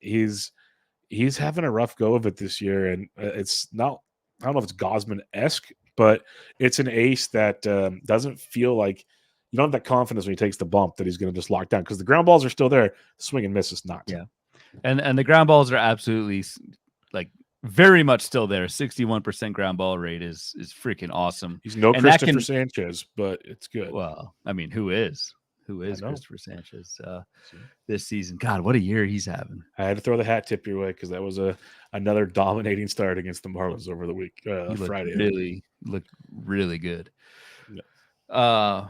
He's having a rough go of it this year, and it's not I don't know if it's Gausman-esque, but it's an ace that doesn't feel like you don't have that confidence when he takes the bump that he's going to just lock down because the ground balls are still there. The swing and miss is not. Yeah. And the ground balls are absolutely like very much still there. 61% ground ball rate is freaking awesome. He's no and Christopher Sanchez, but it's good. Well, I mean, who is Christopher Sanchez this season? God, what a year he's having. I had to throw the hat tip your way because that was another dominating start against the Marlins over the week. Friday. Looked really good. Yeah.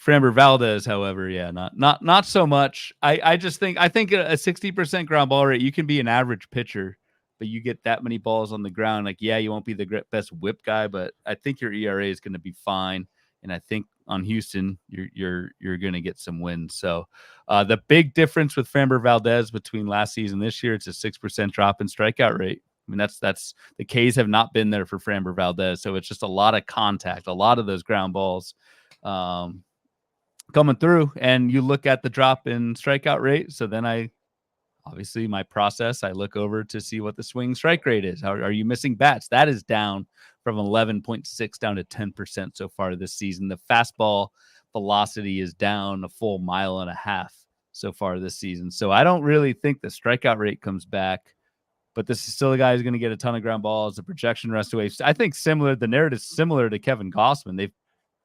Framber Valdez, however, yeah, not so much. I think a 60% ground ball rate, you can be an average pitcher, but you get that many balls on the ground. Like, yeah, you won't be the best whip guy, but I think your ERA is going to be fine. And I think on Houston, you're going to get some wins. So the big difference with Framber Valdez between last season and this year, it's a 6% drop in strikeout rate. I mean, that's the K's have not been there for Framber Valdez. So it's just a lot of contact, a lot of those ground balls coming through, and you look at the drop in strikeout rate. So then obviously my process, I look over to see what the swing strike rate is. Are you missing bats? That is down from 11.6 down to 10% so far this season. The fastball velocity is down a full 1.5 miles so far this season. So I don't really think the strikeout rate comes back, but this is still a guy who's going to get a ton of ground balls. The projection rest away, I think the narrative is similar to Kevin Gausman. They've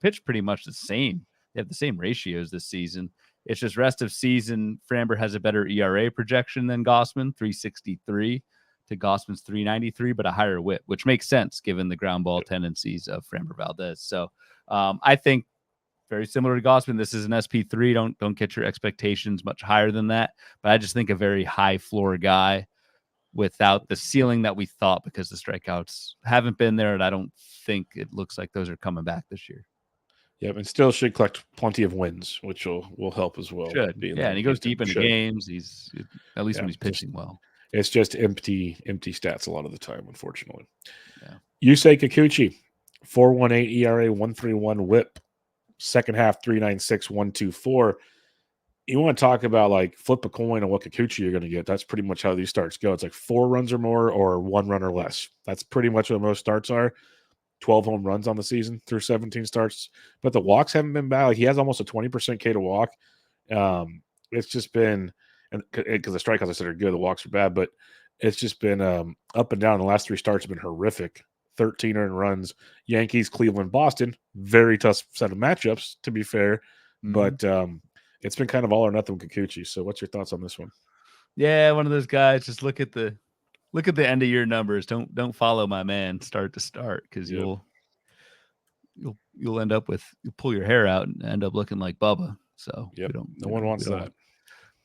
pitched pretty much the same. They have the same ratios this season. It's just rest of season, Framber has a better ERA projection than Gausman, 3.63 to Gausman's 3.93, but a higher whip, which makes sense given the ground ball tendencies of Framber Valdez. So I think very similar to Gausman. This is an SP3. Don't get your expectations much higher than that. But I just think a very high floor guy without the ceiling that we thought, because the strikeouts haven't been there, and I don't think it looks like those are coming back this year. Yep, and still should collect plenty of wins, which will help as well. Yeah, and he goes deep into games. He's at least when he's pitching well. It's just empty stats a lot of the time, unfortunately. Yeah. Yusei Kikuchi, 4.18 ERA, 1.31 WHIP, second half 3.96, 1.24. You want to talk about like flip a coin on what Kikuchi you're going to get? That's pretty much how these starts go. It's like 4 runs or more or 1 run or less. That's pretty much what most starts are. 12 home runs on the season through 17 starts, but the walks haven't been bad. Like, he has almost a 20% K to walk. It's just been, and because the strikeouts I said are good, the walks are bad, but it's just been up and down. The last 3 starts have been horrific. 13 earned runs. Yankees, Cleveland, Boston. Very tough set of matchups, to be fair, but it's been kind of all or nothing with Kikuchi. So, what's your thoughts on this one? Yeah, one of those guys. Just look at the end of year numbers. Don't follow my man start to start, because you'll end up you'll pull your hair out and end up looking like Bubba. So no one wants that.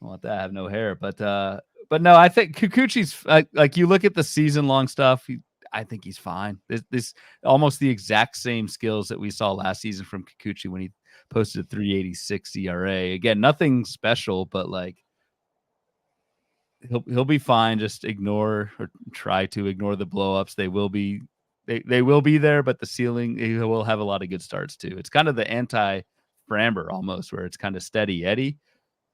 I want that. I have no hair, but no, I think Kikuchi's like you look at the season long stuff. I think he's fine. This almost the exact same skills that we saw last season from Kikuchi when he posted a 3.86 ERA. Again, nothing special, but like, he'll be fine. Just ignore or try to ignore the blowups. They will be there, but the ceiling, he will have a lot of good starts too. It's kind of the anti-Framber almost, where it's kind of steady Eddie.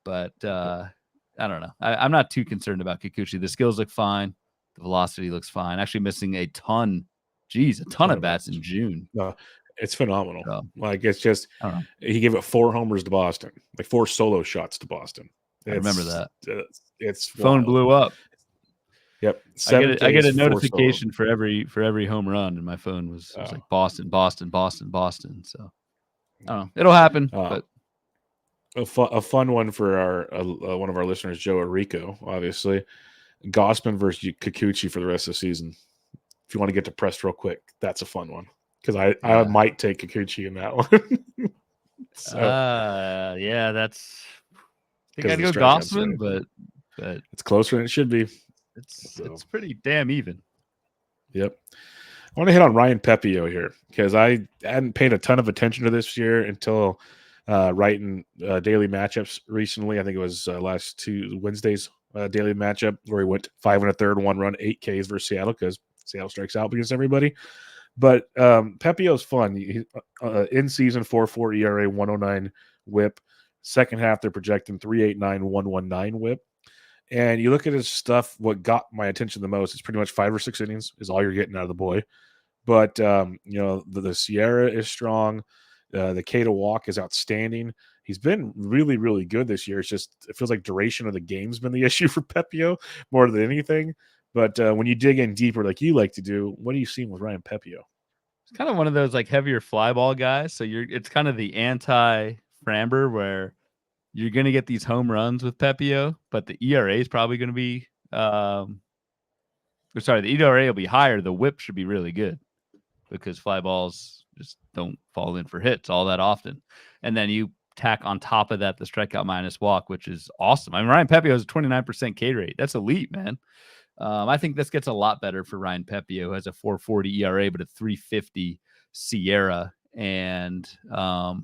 But I don't know. I'm not too concerned about Kikuchi. The skills look fine. The velocity looks fine. Actually missing a ton of bats in June. No, it's phenomenal. So, like, it's just, he gave up 4 homers to Boston, like 4 solo shots to Boston. I remember that. It's phone wild. Blew up. Yep. I get a notification for every home run, and my phone was like Boston. So I don't know. It'll happen. But a fun one for our one of our listeners, Joe Arico, obviously. Gausman versus Kikuchi for the rest of the season. If you want to get depressed real quick, that's a fun one, because I might take Kikuchi in that one. That's. I think I'd go Gausman, but it's closer than it should be. It's pretty damn even. Yep. I want to hit on Ryan Pepio here, because I hadn't paid a ton of attention to this year until writing daily matchups recently. I think it was last 2 Wednesdays daily matchup where he went 5 1/3, 1 run, 8 Ks versus Seattle, because Seattle strikes out against everybody. But Pepio's fun. He, in season 4.4 ERA, 1.09 WHIP. Second half, they're projecting 3.89, 1.19 WHIP. And you look at his stuff, what got my attention the most is pretty much 5 or 6 innings is all you're getting out of the boy. But the Sierra is strong. The K to walk is outstanding. He's been really, really good this year. It feels like duration of the game's been the issue for Pepio more than anything. But when you dig in deeper, like you like to do, what are you seeing with Ryan Pepio? It's kind of one of those like heavier fly ball guys. So it's kind of the anti Framber where you're going to get these home runs with Pepio, but the ERA is probably going to be, the ERA will be higher. The whip should be really good because fly balls just don't fall in for hits all that often. And then you tack on top of that the strikeout minus walk, which is awesome. I mean, Ryan Pepio has a 29% K rate. That's elite, man. I think this gets a lot better for Ryan Pepio, who has a 4.40 ERA, but a 3.50 Sierra. And God,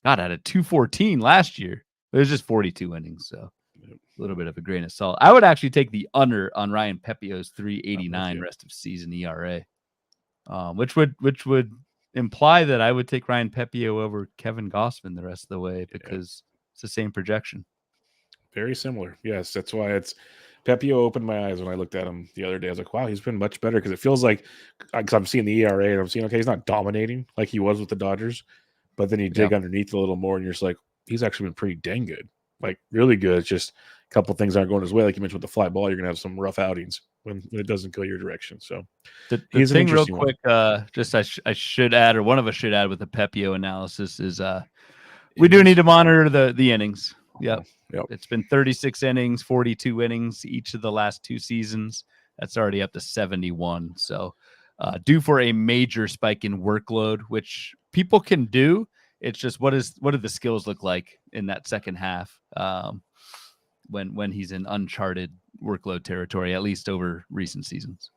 had a 2.14 last year. It was just 42 innings, so a little bit of a grain of salt. I would actually take the under on Ryan Pepio's 3.89 rest of season ERA, which would imply that I would take Ryan Pepio over Kevin Gausman the rest of the way because it's the same projection. Very similar. Yes, that's why Pepio opened my eyes when I looked at him the other day. I was like, wow, he's been much better because it feels like because I'm seeing the ERA and I'm seeing, okay, he's not dominating like he was with the Dodgers, but then you dig underneath a little more and you're just like, he's actually been pretty dang good, like really good. It's just a couple of things aren't going his way. Like you mentioned with the fly ball, you're going to have some rough outings when it doesn't go your direction. So the he's thing an real interesting quick, I should add, or one of us should add with the Pepio analysis is we do need to monitor the innings. Yep. It's been 36 innings, 42 innings each of the last 2 seasons. That's already up to 71. So due for a major spike in workload, which people can do. It's just what do the skills look like in that second half when he's in uncharted workload territory, at least over recent seasons.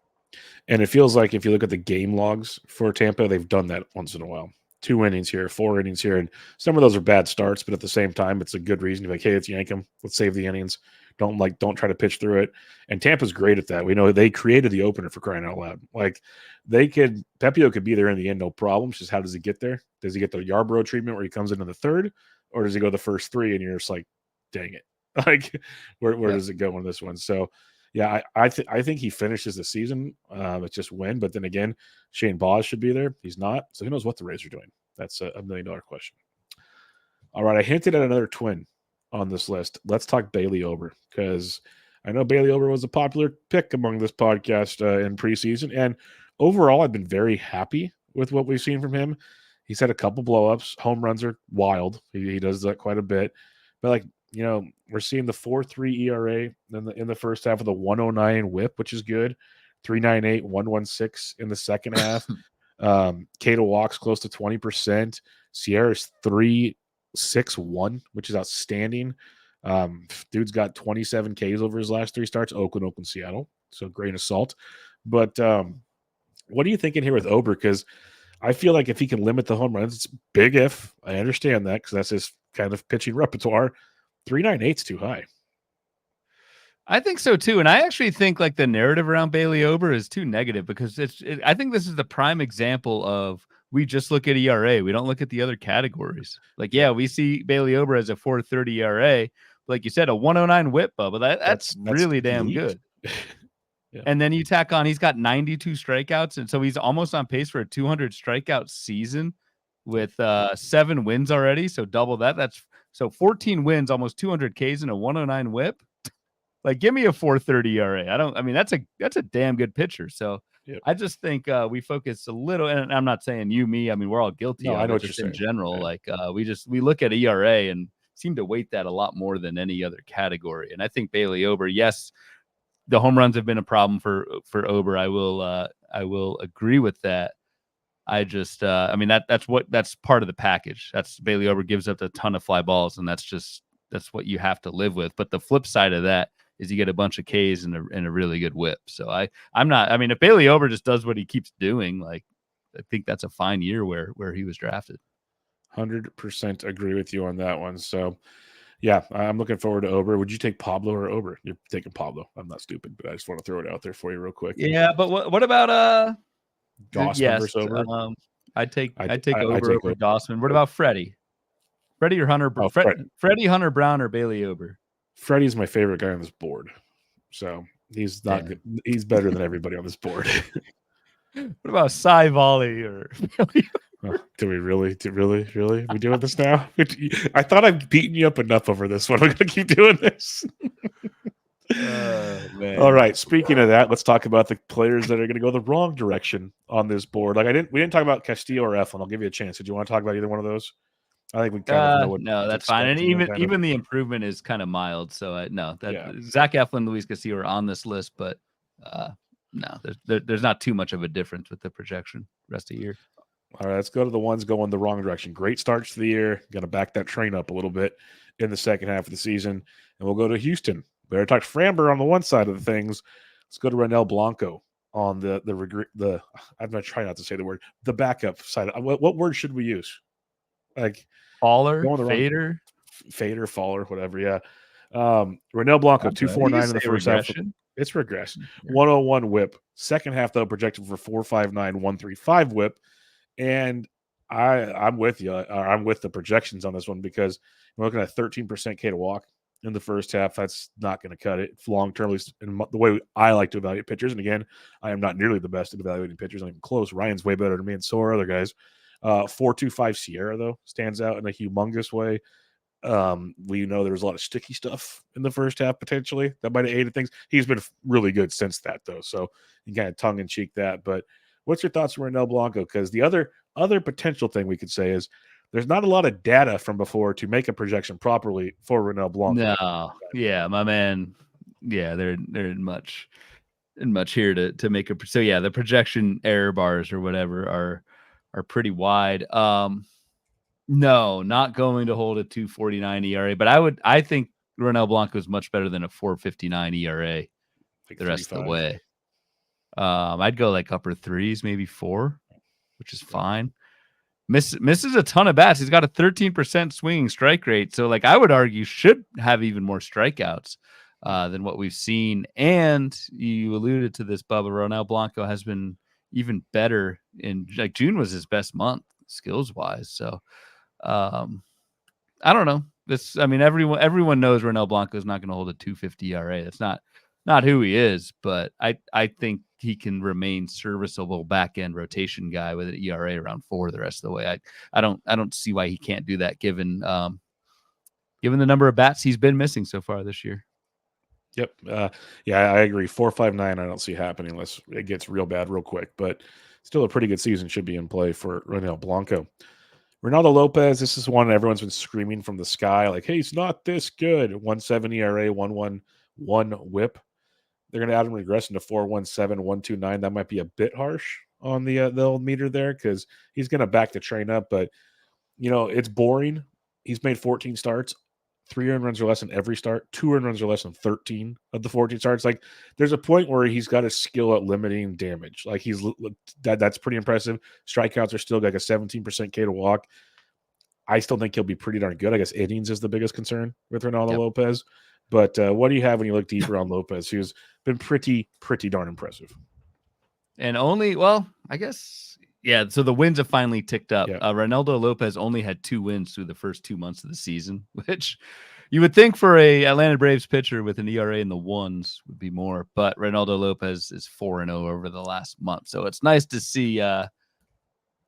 And it feels like if you look at the game logs for Tampa, they've done that once in a while. 2 innings here, 4 innings here, and some of those are bad starts, but at the same time, it's a good reason to be like, hey, let's yank them. Let's save the innings. Don't try to pitch through it. And Tampa's great at that. We know they created the opener for crying out loud. Like Pepio could be there in the end, no problem. It's just how does he get there? Does he get the Yarbrough treatment where he comes into the third, or does he go the first 3 and you're just like, dang it? Like where does it go in this one? So yeah, I think he finishes the season. It's just when, but then again, Shane Baz should be there. He's not, so who knows what the Rays are doing? That's $1 million question. All right, I hinted at another twin on this list. Let's talk Bailey Ober because I know Bailey Ober was a popular pick among this podcast in preseason, and overall, I've been very happy with what we've seen from him. He's had a couple blowups. Home runs are wild. He does that quite a bit, but we're seeing the 4.3 ERA in the first half of the 109 WHIP, which is good. 3.98, 1.16 in the second half. K to walks close to 20%. Sierra's 3.61, which is outstanding. Dude's got 27 Ks over his last 3 starts. Oakland, Seattle. So grain of salt. But what are you thinking here with Ober? Because I feel like if he can limit the home runs, it's big if. I understand that because that's his kind of pitching repertoire. 3.98 is too high. I think so too, and I actually think like the narrative around Bailey Ober is too negative because I think this is the prime example of we just look at ERA, we don't look at the other categories. Like, we see Bailey Ober as a 4.30 ERA, like you said, a 109 WHIP, but that's really damn elite. Good. Yeah. And then you tack on, he's got 92 strikeouts, and so he's almost on pace for a 200 strikeout season with 7 wins already. So double that. That's so 14 wins, almost 200 Ks and a 109 WHIP. Like, give me a 4.30 ERA. That's a damn good pitcher. So I just think we focus a little, and I'm not saying you, me. I mean, we're all guilty of it just in general. Yeah. Like we look at ERA and seem to weight that a lot more than any other category. And I think Bailey Ober, yes, the home runs have been a problem for Ober. I will agree with that. I just that's part of the package. That's Bailey Ober gives up a ton of fly balls, and that's what you have to live with. But the flip side of that is you get a bunch of Ks and a really good whip. So if Bailey Ober just does what he keeps doing, like I think that's a fine year where he was drafted. 100% agree with you on that one. So yeah, I'm looking forward to Ober. Would you take Pablo or Ober? You're taking Pablo. I'm not stupid, but I just want to throw it out there for you real quick. Yeah, but what about Gausman versus Ober? I'd take Ober over Gausman. What about Freddie? Freddie or Hunter? Freddie, Hunter Brown, or Bailey Ober? Freddie's my favorite guy on this board. So he's not good. He's better than everybody on this board. What about Civale or Do we really? We doing this now? I thought I've beaten you up enough over this one. We're gonna keep doing this. oh All man. right. Speaking of that, let's talk about the players that are going to go the wrong direction on this board. Like we didn't talk about Castillo or Eflin. I'll give you a chance. Did you want to talk about either one of those? I think we kind of know what No, to that's fine. expect And from them. Kind of. even the improvement is kind of mild. So no, that Yeah. Zach Eflin, Luis Castillo are on this list, but no, there's not too much of a difference with the projection rest of the year. All right, let's go to the ones going the wrong direction. Great starts to the year. Going to back that train up a little bit in the second half of the season. And we'll go to Houston. We already talked Framber on the one side of the things. Let's go to Renel Blanco on the I'm going to try not to say the word, the backup side. What word should we use? Like Faller, going the wrong fader, fader, faller, whatever. Yeah. Renel Blanco, you 249 can in the say first half. regression. It's regress. Sure. 101 whip. Second half, though, projected for 459, 135 whip. And I'm with you. I'm with the projections on this one because we're looking at 13% K to walk in the first half. That's not going to cut it long term, at least in the way I like to evaluate pitchers. And again, I am not nearly the best at evaluating pitchers. Not even close. Ryan's way better than me and so are other guys. 4.25 Sierra, though, stands out in a humongous way. We know there was a lot of sticky stuff in the first half potentially that might have aided things. He's been really good since that, though. So you kind of tongue in cheek that. But what's your thoughts on Renel Blanco? Because the other potential thing we could say is there's not a lot of data from before to make a projection properly for Renel Blanco. No, yeah, my man. Yeah, they're much here to make a so yeah, the projection error bars or whatever are pretty wide. No, not going to hold a 2.49 ERA, but I think Renel Blanco is much better than a 4.59 ERA Like the rest of the 3.5. way. I'd go like upper threes, maybe 4, which is fine. Misses a ton of bats. He's got a 13% swinging strike rate. So, like, I would argue should have even more strikeouts than what we've seen. And you alluded to this, Bubba. Renel Blanco has been even better in like June was his best month skills wise. So, I don't know. Everyone knows Renel Blanco is not going to hold a 2.50 ERA. That's not who he is, but I think he can remain serviceable back end rotation guy with an ERA around 4 the rest of the way. I don't see why he can't do that given the number of bats he's been missing so far this year. Yep. Yeah, I agree. 4.59, I don't see happening unless it gets real bad real quick. But still, a pretty good season should be in play for Renel Blanco. Ronaldo Lopez, this is one everyone's been screaming from the sky, like, hey, he's not this good. 1.70 ERA, 1.11 whip. They're going to add him regression to 4.17, 1.29. That might be a bit harsh on the old meter there because he's going to back the train up. But, it's boring. He's made 14 starts. 3 earned runs or less in every start. 2 earned runs or less in 13 of the 14 starts. Like, there's a point where he's got a skill at limiting damage. Like, that's pretty impressive. Strikeouts are still like a 17% K to walk. I still think he'll be pretty darn good. I guess innings is the biggest concern with Ronaldo Lopez. But what do you have when you look deeper on Lopez, who's been pretty darn impressive? And I guess, yeah. So the wins have finally ticked up. Yeah. Ronaldo Lopez only had 2 wins through the first 2 months of the season, which you would think for a Atlanta Braves pitcher with an ERA in the ones would be more. But Ronaldo Lopez is 4-0 over the last month, so it's nice to see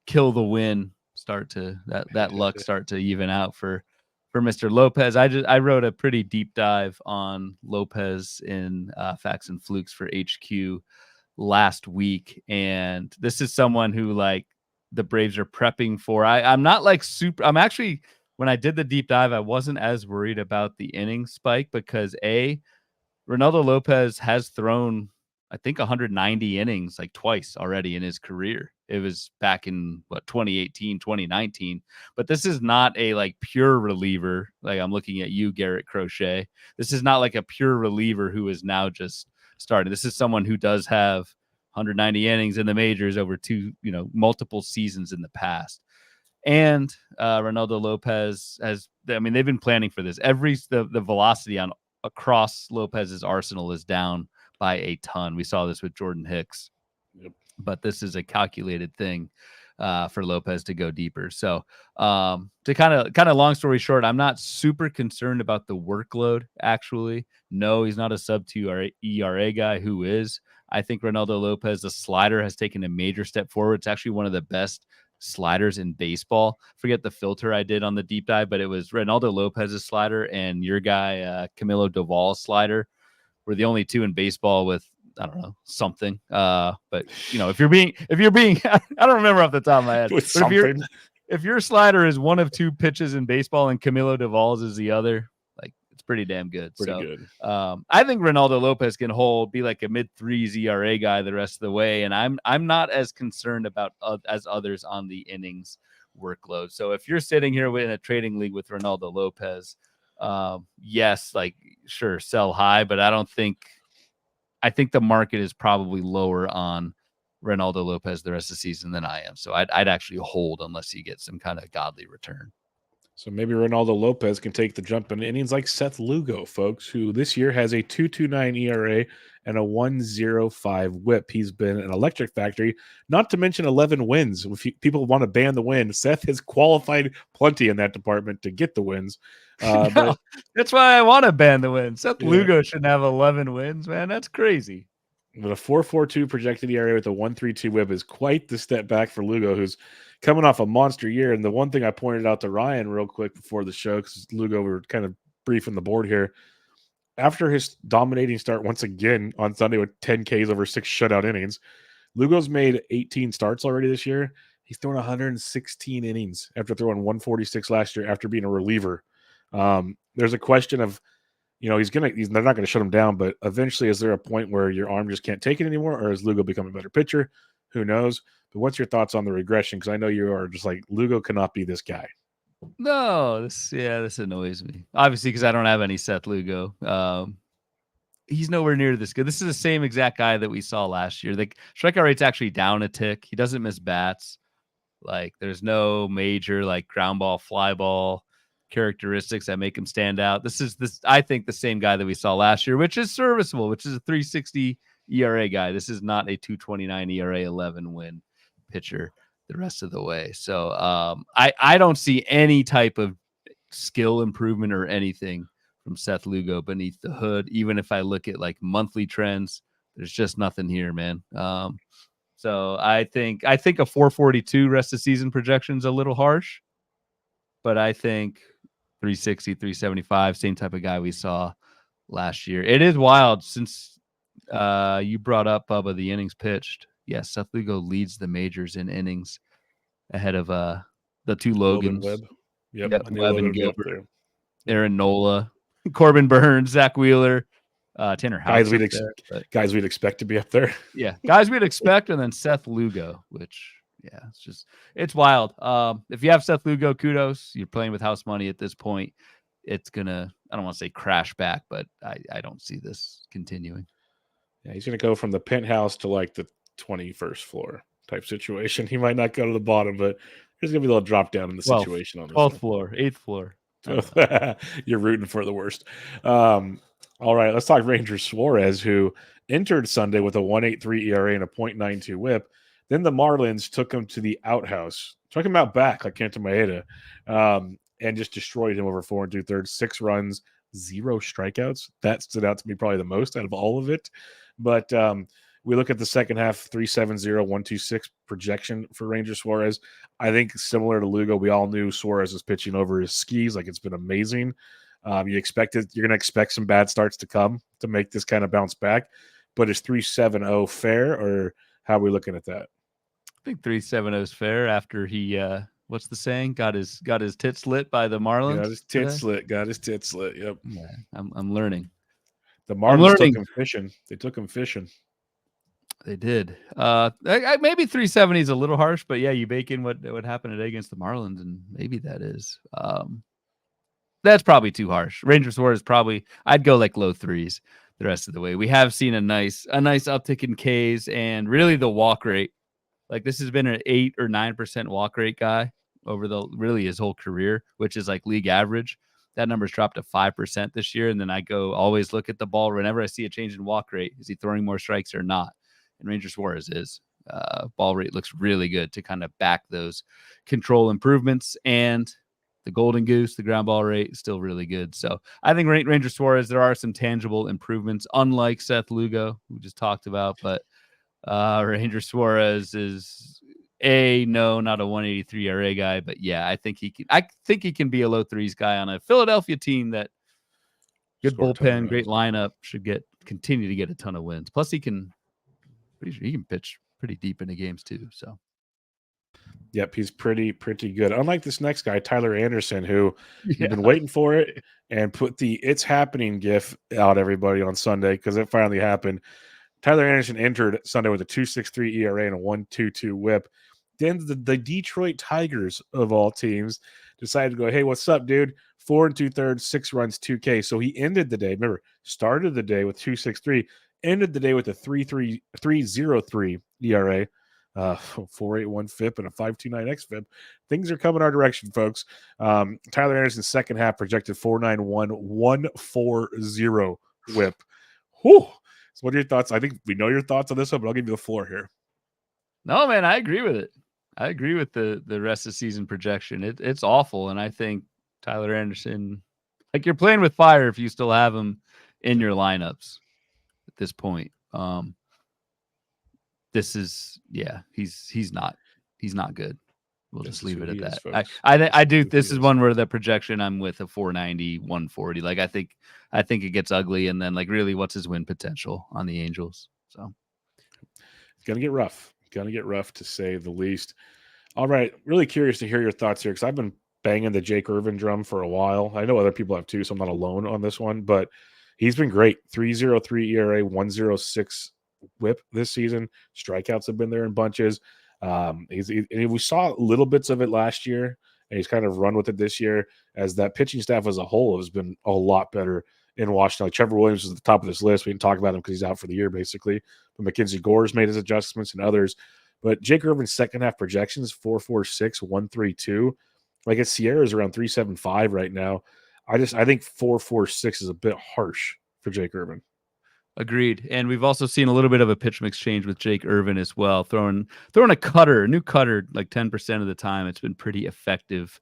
kill the win start to that luck start to even out for Mr. Lopez. I wrote a pretty deep dive on Lopez in Facts and Flukes for HQ last week, and this is someone who like the Braves are prepping for. I'm not like super. I'm actually, when I did the deep dive, I wasn't as worried about the inning spike because Ronaldo Lopez has thrown, I think, 190 innings like twice already in his career. It was back in 2018, 2019. But this is not a like pure reliever. Like I'm looking at you, Garrett Crochet. This is not like a pure reliever who is now just starting. This is someone who does have 190 innings in the majors over multiple seasons in the past. And Ronaldo Lopez they've been planning for this. The velocity across Lopez's arsenal is down by a ton. We saw this with Jordan Hicks, but this is a calculated thing for Lopez to go deeper. So to kind of long story short, I'm not super concerned about the workload. Actually, no, he's not a sub 2 ERA guy. Who is? I think Ronaldo Lopez, the slider, has taken a major step forward. It's actually one of the best sliders in baseball. Forget the filter I did on the deep dive, but it was Ronaldo Lopez's slider and your guy Camilo Doval's slider were the only two in baseball with, I don't know, something. But if you're being, I don't remember off the top of my head. With But something. if your slider is one of two pitches in baseball and Camilo Doval's is the other, like, it's pretty damn good. Pretty good. I think Ronaldo Lopez can be like a mid-3s ERA guy the rest of the way, and I'm not as concerned about as others on the innings workload. So if you're sitting here in a trading league with Ronaldo Lopez, yes, like, sure, sell high, but I think the market is probably lower on Ronaldo Lopez the rest of the season than I am. So I'd actually hold unless you get some kind of godly return. So maybe Ronaldo Lopez can take the jump in innings like Seth Lugo, folks, who this year has a 2.29 ERA and a 1.05 WHIP. He's been an electric factory, not to mention 11 wins. If people want to ban the win, Seth has qualified plenty in that department to get the wins. But that's why I want to ban the win. Seth Lugo shouldn't have 11 wins, man. That's crazy. But a 4.42 projected ERA with a 1.32 WHIP is quite the step back for Lugo, who's coming off a monster year. And the one thing I pointed out to Ryan real quick before the show, because Lugo, we were kind of briefing the board here, after his dominating start once again on Sunday with 10 Ks over 6 shutout innings, Lugo's made 18 starts already this year. He's thrown 116 innings after throwing 146 last year after being a reliever. There's a question of, they're not going to shut him down, but eventually, is there a point where your arm just can't take it anymore, or is Lugo become a better pitcher? Who knows? But what's your thoughts on the regression? Because I know you are just like, Lugo cannot be this guy. No, this annoys me. Obviously, because I don't have any Seth Lugo. He's nowhere near this good. This is the same exact guy that we saw last year. The strikeout rate's actually down a tick. He doesn't miss bats. Like, there's no major like ground ball, fly ball characteristics that make him stand out. I think the same guy that we saw last year, which is serviceable, which is a 3.60 ERA guy. This is not a 2.29 ERA 11 win pitcher the rest of the way. So I don't see any type of skill improvement or anything from Seth Lugo beneath the hood. Even if I look at like monthly trends, there's just nothing here, man. So I think a 4.42 rest of season projection is a little harsh, but I think 3.60, 3.75, same type of guy we saw last year. It is wild since you brought up, Bubba, the innings pitched. Yes, Seth Lugo leads the majors in innings ahead of the two Logans. Webb. Yep, Webb and Gilbert. Aaron Nola, Corbin Burns, Zach Wheeler, Tanner House. Guys we'd expect to be up there. Yeah, guys we'd expect, and then Seth Lugo, which, yeah, it's wild. If you have Seth Lugo, kudos. You're playing with house money at this point. It's gonna, I don't want to say crash back, but I don't see this continuing. Yeah, he's gonna go from the penthouse to like the 21st floor type situation. He might not go to the bottom, but there's gonna be a little drop down in the situation on this 12th floor, 8th floor. You're rooting for the worst. All right, let's talk Rangers Suarez, who entered Sunday with a 1.83 ERA and a 0.92 WHIP. Then the Marlins took him to the outhouse, took him out back like Kenta Maeda, and just destroyed him over 4 2/3, 6 runs, 0 strikeouts. That stood out to me probably the most out of all of it. But we look at the second half, 3.70, 1.26 projection for Ranger Suarez. I think similar to Lugo, we all knew Suarez was pitching over his skis. Like, it's been amazing. You're going to expect some bad starts to come to make this kind of bounce back. But is 3.70 fair, or how are we looking at that? I think 3.70 is fair after he, what's the saying? Got his tits lit by the Marlins. Got his tits slit. Yep. Yeah, I'm learning. The Marlins took him fishing. They took him fishing. They did. Maybe 3.70 is a little harsh, but yeah, you bake in what happened today against the Marlins, and maybe that is. That's probably too harsh. Rangers Suarez probably, I'd go like low 3s the rest of the way. We have seen a nice uptick in Ks, and really the walk rate. Like, this has been an 8 or 9% walk rate guy over really his whole career, which is like league average. That number's dropped to 5% this year. And then I always look at the ball whenever I see a change in walk rate. Is he throwing more strikes or not? And Ranger Suarez is. Ball rate looks really good to kind of back those control improvements. And the golden goose, the ground ball rate is still really good. So I think Ranger Suarez, there are some tangible improvements, unlike Seth Lugo, we just talked about. But Ranger Suarez is not a 183 ERA guy, but yeah, I think he can be a low threes guy on a Philadelphia team that good Score a ton of bullpen, great runs. lineup, should continue to get a ton of wins. Plus he can pitch pretty deep into games too. So Yep, he's pretty good. Unlike this next guy, Tyler Anderson, who you've been yeah, waiting for it and put the "It's Happening" gif out, everybody, on Sunday because it finally happened. Tyler Anderson entered Sunday with a 2.63 ERA and a 1.22 WHIP. Then the Detroit Tigers of all teams decided to go, "Hey, what's up, dude? 4 2/3, 6 runs, 2K." So he ended the day. Remember, started the day with 2.63, ended the day with a 3.03 ERA. 4.81 FIP and a 5.29 xFIP. Things are coming our direction, folks. Tyler Anderson's second half projected 4.91, 1.40 WHIP. Whew. So, what are your thoughts? I think we know your thoughts on this one, but I'll give you the floor here. no, man, I agree with it. I agree with the rest of the season projection. It's awful, and I think Tyler Anderson, like, you're playing with fire if you still have him in your lineups at this point. This is he's not good. We'll just leave it at that. Folks. I do. This is one where the projection I'm with a 490, 140. Like I think it gets ugly, and then like really, what's his win potential on the Angels? So it's gonna get rough. Gonna get rough to say the least. All right, really curious to hear your thoughts here because I've been banging the Jake Irvin drum for a while. I know other people have too, so I'm not alone on this one. But he's been great. 3.03 ERA, 1.06 WHIP this season. Strikeouts have been there in bunches. And we saw little bits of it last year, and he's kind of run with it this year as that pitching staff as a whole has been a lot better in Washington. Like Trevor Williams is at the top of this list. We didn't talk about him because he's out for the year, basically. But Mackenzie Gore's made his adjustments and others. But Jake Irvin's second half projections, 4.46, 1.32. Like his Sierra's around 3.75 right now. I think 4.46 is a bit harsh for Jake Irvin. agreed. And we've also seen a little bit of a pitch mix change with Jake Irvin as well. Throwing a new cutter like 10% of the time. It's been pretty effective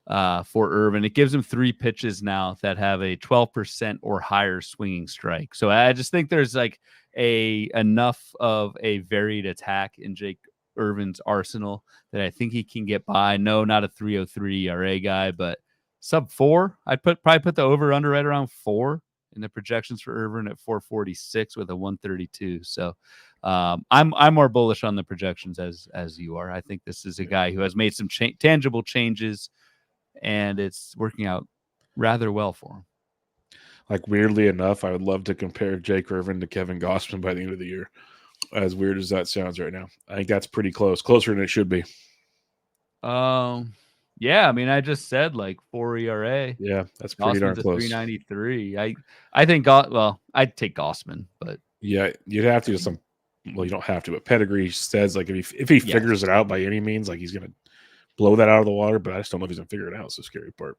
for Irvin. It gives him 3 pitches now that have a 12% or higher swinging strike. So I just think there's like enough of a varied attack in Jake Irvin's arsenal that I think he can get by. No, not a 3.03 ERA guy, but sub 4. I'd probably put the over under right around 4 in the projections for Irvin at 4.46 with a 1.32. So I'm more bullish on the projections as you are. I think this is a guy who has made some tangible changes, and it's working out rather well for him. Like, weirdly enough, I would love to compare Jake Irvin to Kevin Gausman by the end of the year. As weird as that sounds right now, I think that's pretty close, closer than it should be. Yeah, I mean, I just said like 4 ERA. Yeah, that's pretty darn Gausman's a close. 3.93. I think I'd take Gausman, but yeah, you'd have to do some. Well, you don't have to, but pedigree says like if he figures it out by any means, like he's gonna blow that out of the water. But I just don't know if he's gonna figure it out. It's the scary part.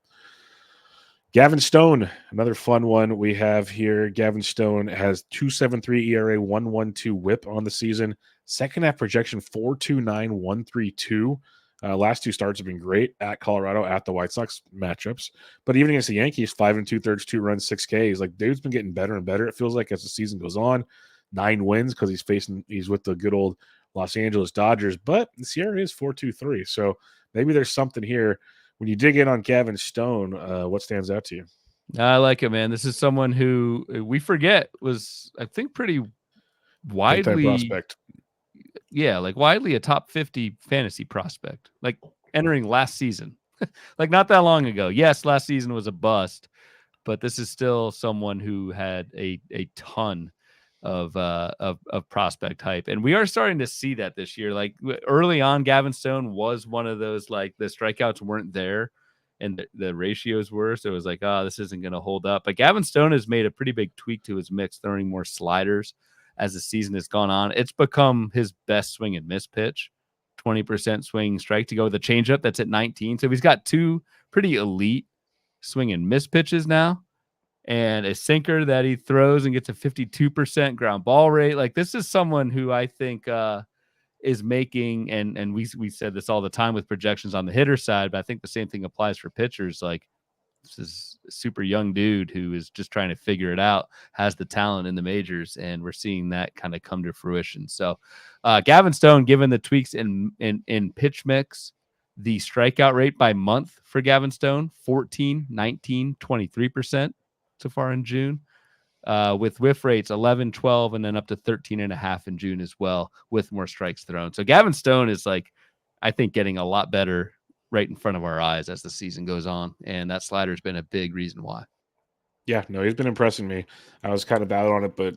Gavin Stone, another fun one we have here. Gavin Stone has 2.73 ERA, 1.12 WHIP on the season. Second half projection 4.29, 1.32. Last 2 starts have been great at Colorado, at the White Sox matchups. But even against the Yankees, 5 2/3, 2 runs, 6 Ks. Like, dude's been getting better and better. It feels like as the season goes on, 9 wins because he's with the good old Los Angeles Dodgers. But the Sierra is 4.23. So maybe there's something here. When you dig in on Gavin Stone, what stands out to you? I like it, man. This is someone who we forget was, I think, pretty widely Prospect. Yeah, like widely a top 50 fantasy prospect, like entering last season, like not that long ago. Yes, last season was a bust, but this is still someone who had a ton of prospect hype, and we are starting to see that this year. Like early on, Gavin Stone was one of those, like the strikeouts weren't there and the ratios were, so it was like, oh, this isn't going to hold up. But Gavin Stone has made a pretty big tweak to his mix, throwing more sliders as the season has gone on. It's become his best swing and miss pitch, 20% swing strike to go with a changeup that's at 19. So he's got 2 pretty elite swing and miss pitches now, and a sinker that he throws and gets a 52% ground ball rate. Like, this is someone who I think is making, and we said this all the time with projections on the hitter side, but I think the same thing applies for pitchers. Like, this is a super young dude who is just trying to figure it out, has the talent in the majors, and we're seeing that kind of come to fruition. So Gavin Stone, given the tweaks in pitch mix, the strikeout rate by month for Gavin Stone, 14, 19, 23% so far in June. With whiff rates 11, 12, and then up to 13.5 in June as well, with more strikes thrown. So Gavin Stone is, like, I think, getting a lot better right in front of our eyes as the season goes on. And that slider has been a big reason why. Yeah, no, he's been impressing me. I was kind of out on it, but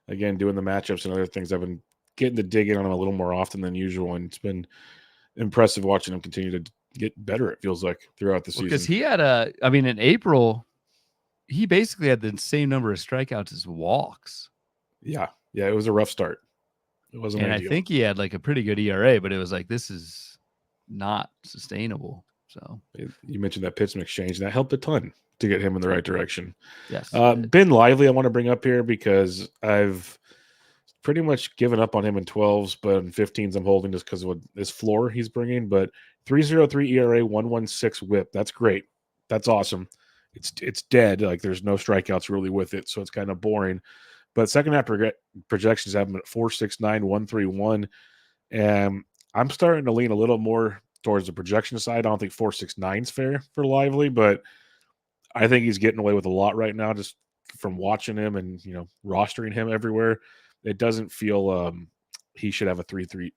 again, doing the matchups and other things, I've been getting to dig in on him a little more often than usual. And it's been impressive watching him continue to get better, it feels like, throughout the season. Because he had in April, he basically had the same number of strikeouts as walks. Yeah, it was a rough start. It wasn't and ideal. I think he had like a pretty good ERA, but it was like, this is not sustainable. So you mentioned that pitch mix change, and that helped a ton to get him in the right direction. Yes. Ben Lively, I want to bring up here because I've pretty much given up on him in 12s, but in 15s I'm holding just because of his floor he's bringing. But 3.03 ERA, 1.16 WHIP. That's great. That's awesome. It's dead. Like, there's no strikeouts really with it, so it's kind of boring. But second half projections have him at 4.69, 1.31, and I'm starting to lean a little more towards the projection side. I don't think 4.69 is fair for Lively, but I think he's getting away with a lot right now just from watching him and, rostering him everywhere. It doesn't feel he should have a 3.03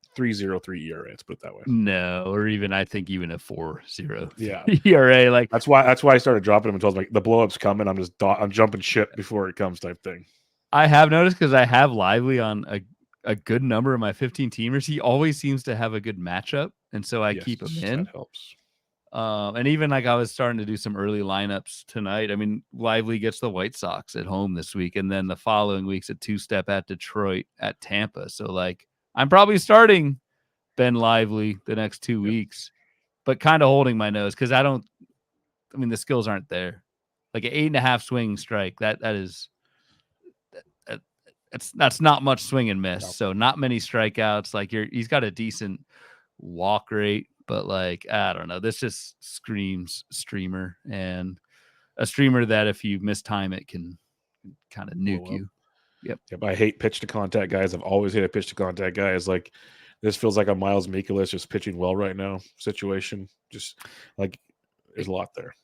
ERA. Let's put it that way. No, or even I think even a 4.0 yeah. ERA. Like, that's why I started dropping him until I was like, the blow up's coming. I'm jumping ship before it comes type thing. I have noticed, because I have Lively on a good number of my 15 teamers. He always seems to have a good matchup, and so I keep him in. That helps. And even like I was starting to do some early lineups tonight. I mean, Lively gets the White Sox at home this week, and then the following week's a two-step at Detroit, at Tampa. So, like, I'm probably starting Ben Lively the next 2 weeks, but kind of holding my nose because the skills aren't there. Like, an 8.5 swing strike, that's not much swing and miss. No. So not many strikeouts. Like, he's got a decent walk rate, but, like, I don't know. This just screams streamer, and a streamer that if you mistime it can kind of nuke you. Yep. I hate pitch to contact guys. I've always hated pitch to contact guys. Like, this feels like a Miles Mikolas just pitching well right now situation. Just like, there's a lot there.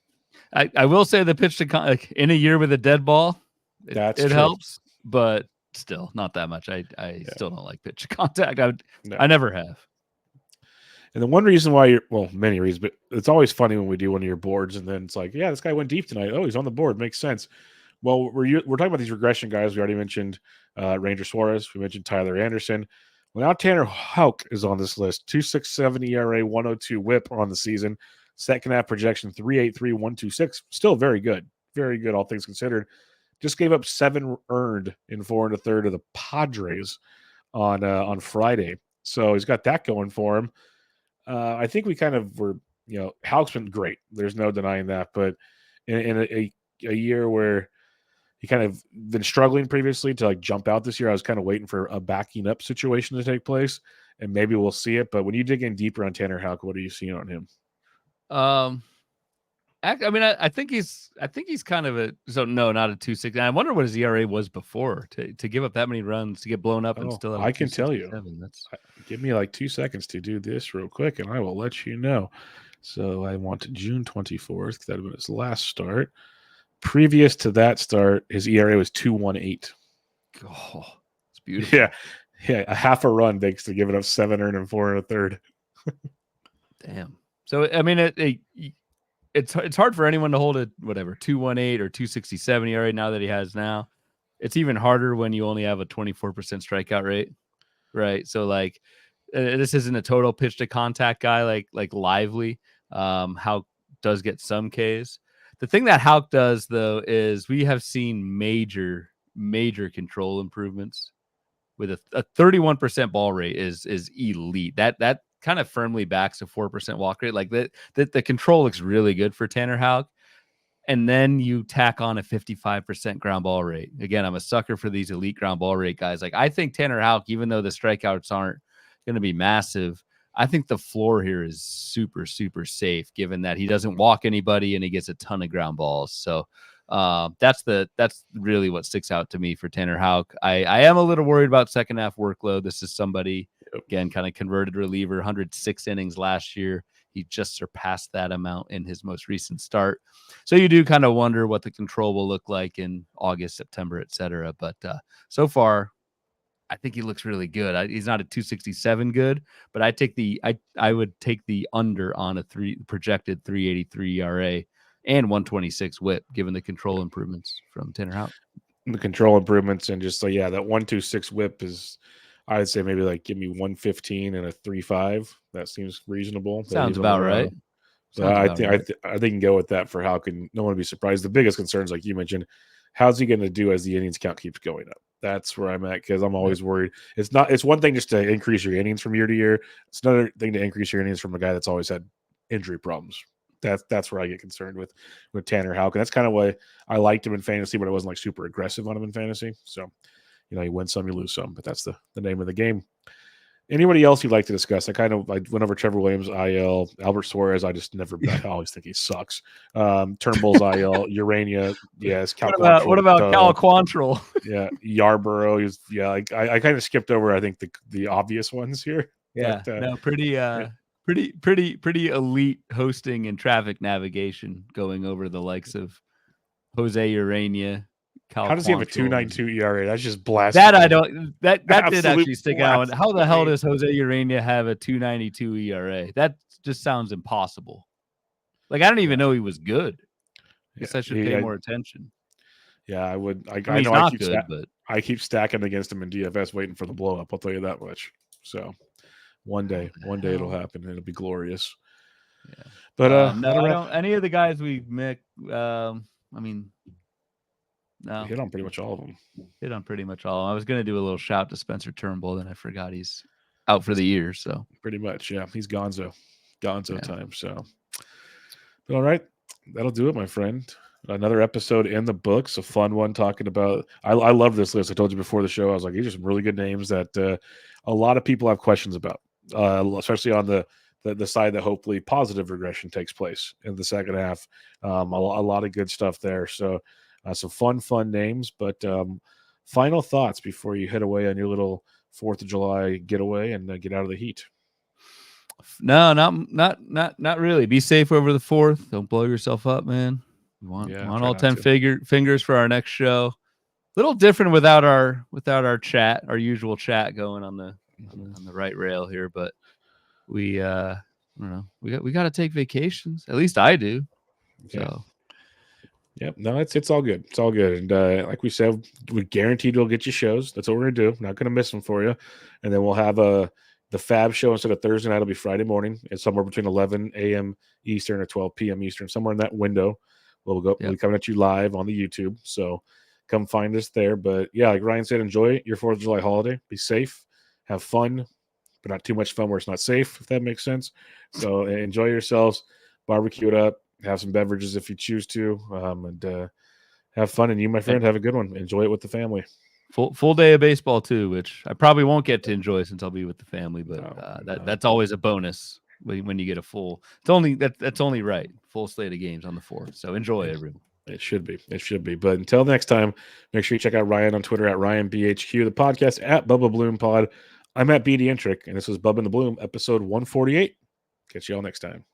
I will say the pitch to like, in a year with a dead ball, it helps, but still not that much. I still don't like pitch to contact. I never have. And the one reason why many reasons, but it's always funny when we do one of your boards and then it's like, yeah, this guy went deep tonight. Oh, he's on the board. Makes sense. Well, we're talking about these regression guys. We already mentioned Ranger Suarez. We mentioned Tyler Anderson. Well, now Tanner Houck is on this list. 2.67 ERA, 1.02 WHIP on the season. Second half projection 3.83, 1.26. Still very good. Very good, all things considered. Just gave up 7 earned in 4 1/3 of the Padres on Friday. So he's got that going for him. I think we kind of were, Houck's been great. There's no denying that. But in a year where he kind of been struggling previously to like jump out this year, I was kind of waiting for a backing up situation to take place, and maybe we'll see it. But when you dig in deeper on Tanner Houck, what are you seeing on him? I think he's kind of not a 2.6. I wonder what his ERA was before to give up that many runs, to get blown up and still have I can tell you. Give me like 2 seconds to do this real quick, and I will let you know. So I want June 24th. That would have been his last start. Previous to that start, his ERA was 2.18. Oh, it's beautiful. Yeah, a half a run thanks to giving up 7 earned and 4 1/3. Damn. So I mean, it's hard for anyone to hold a 2.18 or 2.67 ERA now that he has now. It's even harder when you only have a 24% strikeout rate, right? So like, this isn't a total pitch to contact guy like Lively. Houck does get some Ks. The thing that Houck does, though, is we have seen major control improvements with a 31% ball rate is elite. That kind of firmly backs a 4% walk rate. Like the control looks really good for Tanner Houck. And then you tack on a 55% ground ball rate. Again, I'm a sucker for these elite ground ball rate guys. Like, I think Tanner Houck, even though the strikeouts aren't going to be massive. I think the floor here is super, super safe, given that he doesn't walk anybody and he gets a ton of ground balls. So that's really what sticks out to me for Tanner Houck. I am a little worried about second half workload. This is somebody, again, kind of converted reliever, 106 innings last year. He just surpassed that amount in his most recent start. So you do kind of wonder what the control will look like in August, September, et cetera. But so far, I think he looks really good. He's not a 267 good, but I would take the under on a projected 383 ERA and 126 WHIP, given the control improvements from Tanner Houck. The control improvements and just that 126 WHIP is, I'd say maybe like give me 115 and a 3.5. That seems reasonable. Sounds about right. So I think you can go with that for Houck, and no one would be surprised. The biggest concerns, like you mentioned, how's he going to do as the innings count keeps going up? That's where I'm at, because I'm always worried. It's one thing just to increase your innings from year to year. It's another thing to increase your innings from a guy that's always had injury problems. That's where I get concerned with Tanner Houck. And that's kind of why I liked him in fantasy, but I wasn't like super aggressive on him in fantasy. So, you win some, you lose some, but that's the name of the game. Anybody else you'd like to discuss? I went over Trevor Williams, IL, Albert Suarez. I always think he sucks. Turnbull's IL, Urania, yes. What about Cal Quantrill? Yeah, Yarborough. I kind of skipped over, I think, the obvious ones here. Yeah, but, pretty elite hosting and traffic navigation, going over the likes of Jose Urania. How does he have a 2.92 ERA? That's just blasphemy. That I don't. That did actually stick out. How the hell does Jose Urania have a 2.92 ERA? That just sounds impossible. Like, I don't even know he was good. I guess I should pay more attention. Yeah, I would. I mean, know he's not good, but I keep stacking against him in DFS, waiting for the blow up. I'll tell you that much. So one day it'll happen, and it'll be glorious. Yeah, but no, I don't. Any of the guys we met, I mean. No, hit on pretty much all of them. I was going to do a little shout to Spencer Turnbull, then I forgot he's out for the year. So pretty much, yeah, he's gonzo time. So, but all right, that'll do it, my friend. Another episode in the books, a fun one talking about. I love this list. I told you before the show, I was like, these are some really good names that a lot of people have questions about, especially on the side that hopefully positive regression takes place in the second half. A lot of good stuff there. So. Some fun names, but final thoughts before you head away on your little 4th of July getaway and get out of the heat. No, not really. Be safe over the 4th. Don't blow yourself up, man. We want all 10 fingers for our next show. A little different without our chat, our usual chat going on the right rail here, but we I don't know. We got to take vacations. At least I do. Okay. So. Yep. No, it's all good. It's all good. And like we said, we guaranteed we'll get you shows. That's what we're going to do. Not going to miss them for you. And then we'll have the Fab show instead of Thursday night. It'll be Friday morning. It's somewhere between 11 a.m. Eastern or 12 p.m. Eastern, somewhere in that window. We'll be coming at you live on the YouTube. So come find us there. But yeah, like Ryan said, enjoy your 4th of July holiday. Be safe. Have fun, but not too much fun where it's not safe, if that makes sense. So enjoy yourselves. Barbecue it up. Have some beverages if you choose to, and have fun. And you, my friend, have a good one. Enjoy it with the family. Full day of baseball too, which I probably won't get to enjoy since I'll be with the family. But that's always a bonus when you get a full. That's only right. Full slate of games on the 4th. So enjoy, everyone. It should be. But until next time, make sure you check out Ryan on Twitter at RyanBHQ, the podcast at Bubba Bloom Pod. I'm at BD Intric, and this was Bubba and the Bloom, episode 148. Catch you all next time.